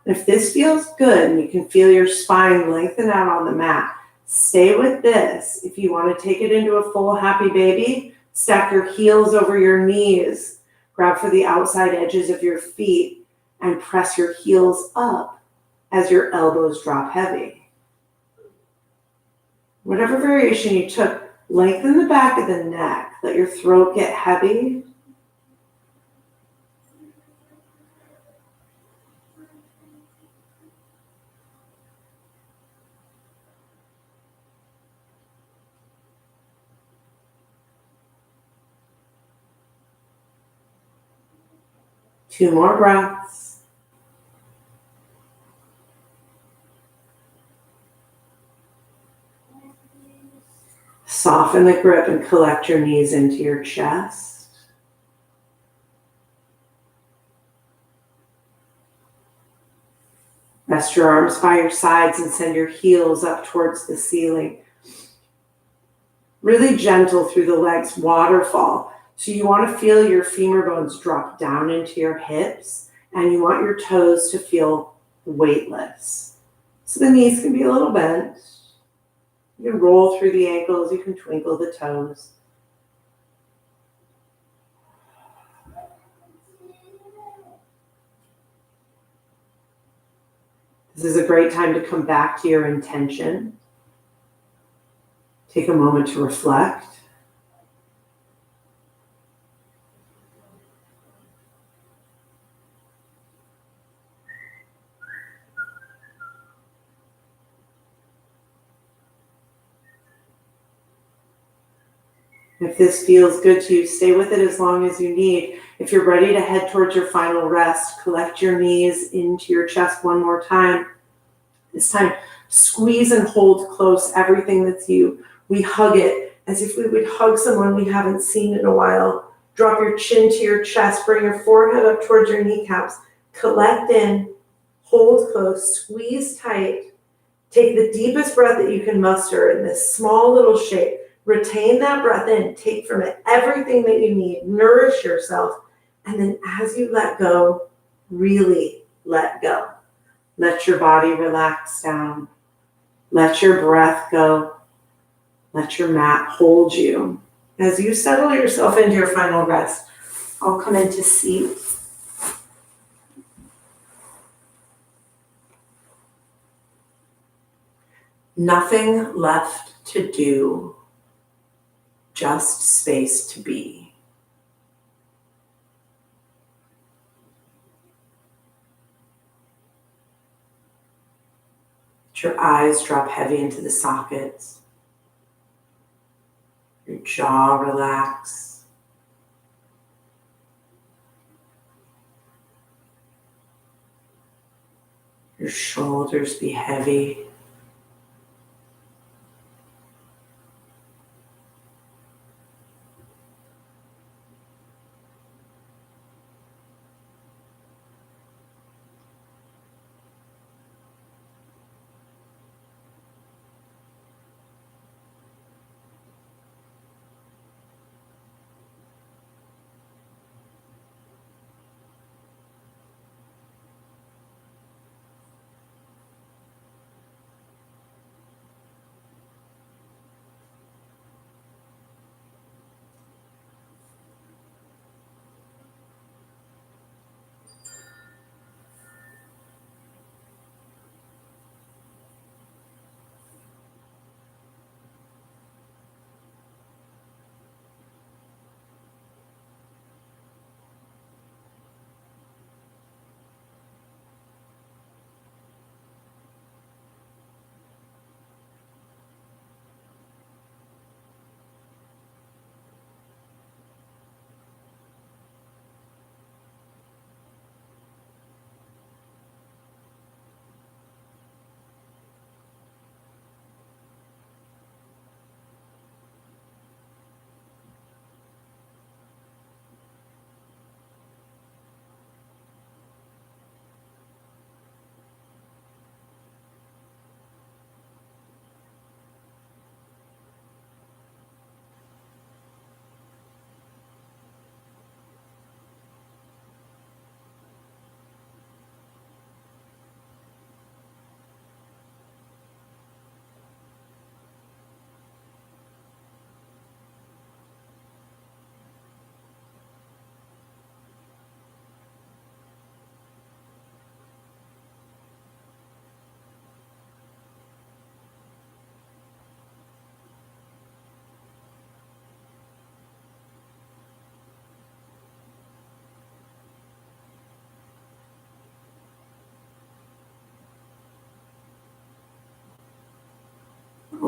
If this feels good and you can feel your spine lengthen out on the mat, stay with this. If you want to take it into a full happy baby, stack your heels over your knees, grab for the outside edges of your feet, and press your heels up as your elbows drop heavy. Whatever variation you took, lengthen the back of the neck. Let your throat get heavy. Two more breaths. Soften the grip and collect your knees into your chest. Rest your arms by your sides and send your heels up towards the ceiling. Really gentle through the legs, waterfall. So you want to feel your femur bones drop down into your hips, and you want your toes to feel weightless. So the knees can be a little bent. You can roll through the ankles, you can twinkle the toes. This is a great time to come back to your intention. Take a moment to reflect. If this feels good to you, stay with it as long as you need. If you're ready to head towards your final rest, collect your knees into your chest one more time. This time, squeeze and hold close everything that's you. We hug it as if we would hug someone we haven't seen in a while. Drop your chin to your chest, bring your forehead up towards your kneecaps. Collect in, hold close, squeeze tight. Take the deepest breath that you can muster in this small little shape. Retain that breath in, take from it everything that you need, nourish yourself, and then as you let go, really let go. Let your body relax down. Let your breath go. Let your mat hold you. As you settle yourself into your final rest, I'll come into seat. Nothing left to do. Just space to be. Let your eyes drop heavy into the sockets. Your jaw relax. Your shoulders be heavy.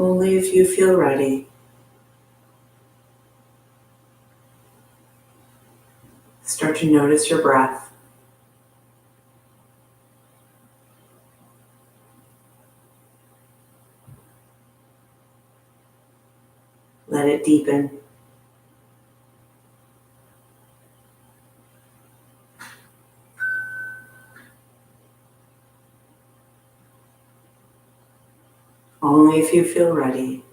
Only if you feel ready. Start to notice your breath. Let it deepen. Only if you feel ready.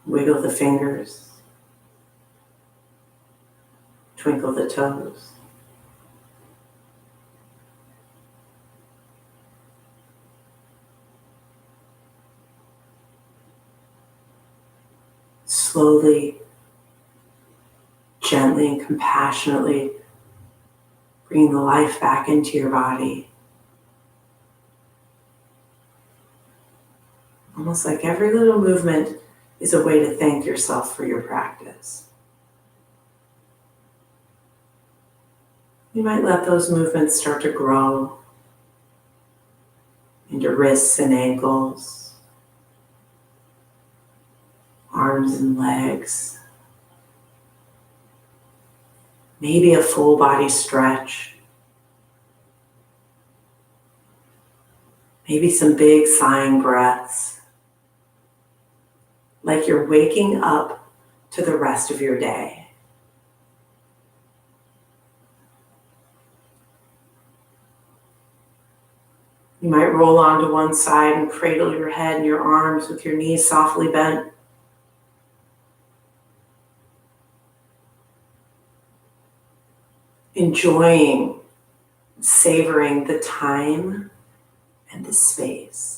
Wiggle the fingers. Twinkle the toes. Slowly, gently, and compassionately bring the life back into your body. Almost like every little movement is a way to thank yourself for your practice. You might let those movements start to grow into wrists and ankles, arms and legs, maybe a full body stretch, maybe some big sighing breaths, like you're waking up to the rest of your day. You might roll onto one side and cradle your head and your arms with your knees softly bent. Enjoying, savoring the time and the space.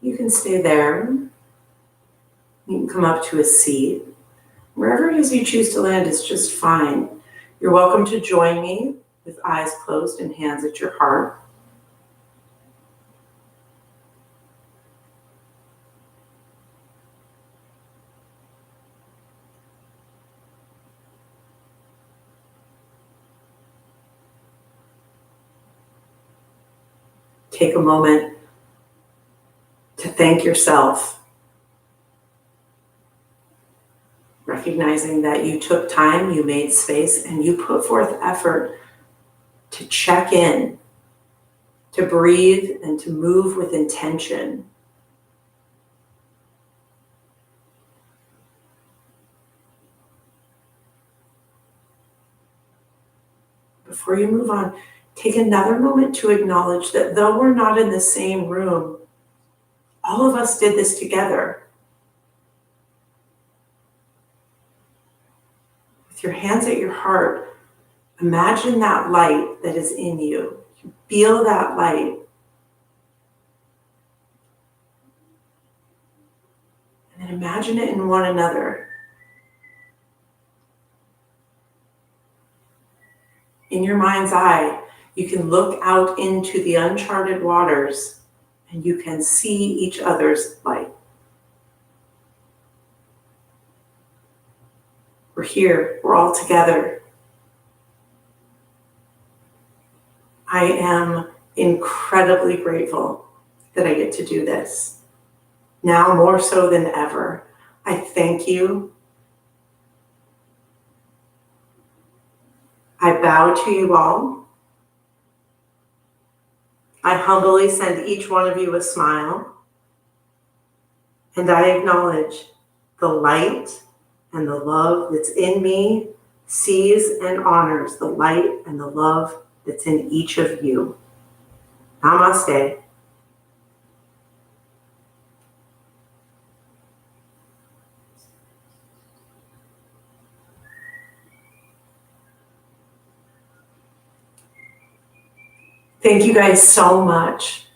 You can stay there. You can come up to a seat. Wherever it is you choose to land is just fine. You're welcome to join me with eyes closed and hands at your heart. Take a moment to thank yourself, recognizing that you took time, you made space, and you put forth effort to check in, to breathe, and to move with intention. Before you move on, take another moment to acknowledge that though we're not in the same room, all of us did this together. With your hands at your heart, imagine that light that is in you. Feel that light. And then imagine it in one another. In your mind's eye, you can look out into the uncharted waters and you can see each other's light. We're here, we're all together. I am incredibly grateful that I get to do this. Now more so than ever, I thank you. I bow to you all. I humbly send each one of you a smile. And I acknowledge the light and the love that's in me sees and honors the light and the love that's in each of you. Namaste. Thank you guys so much.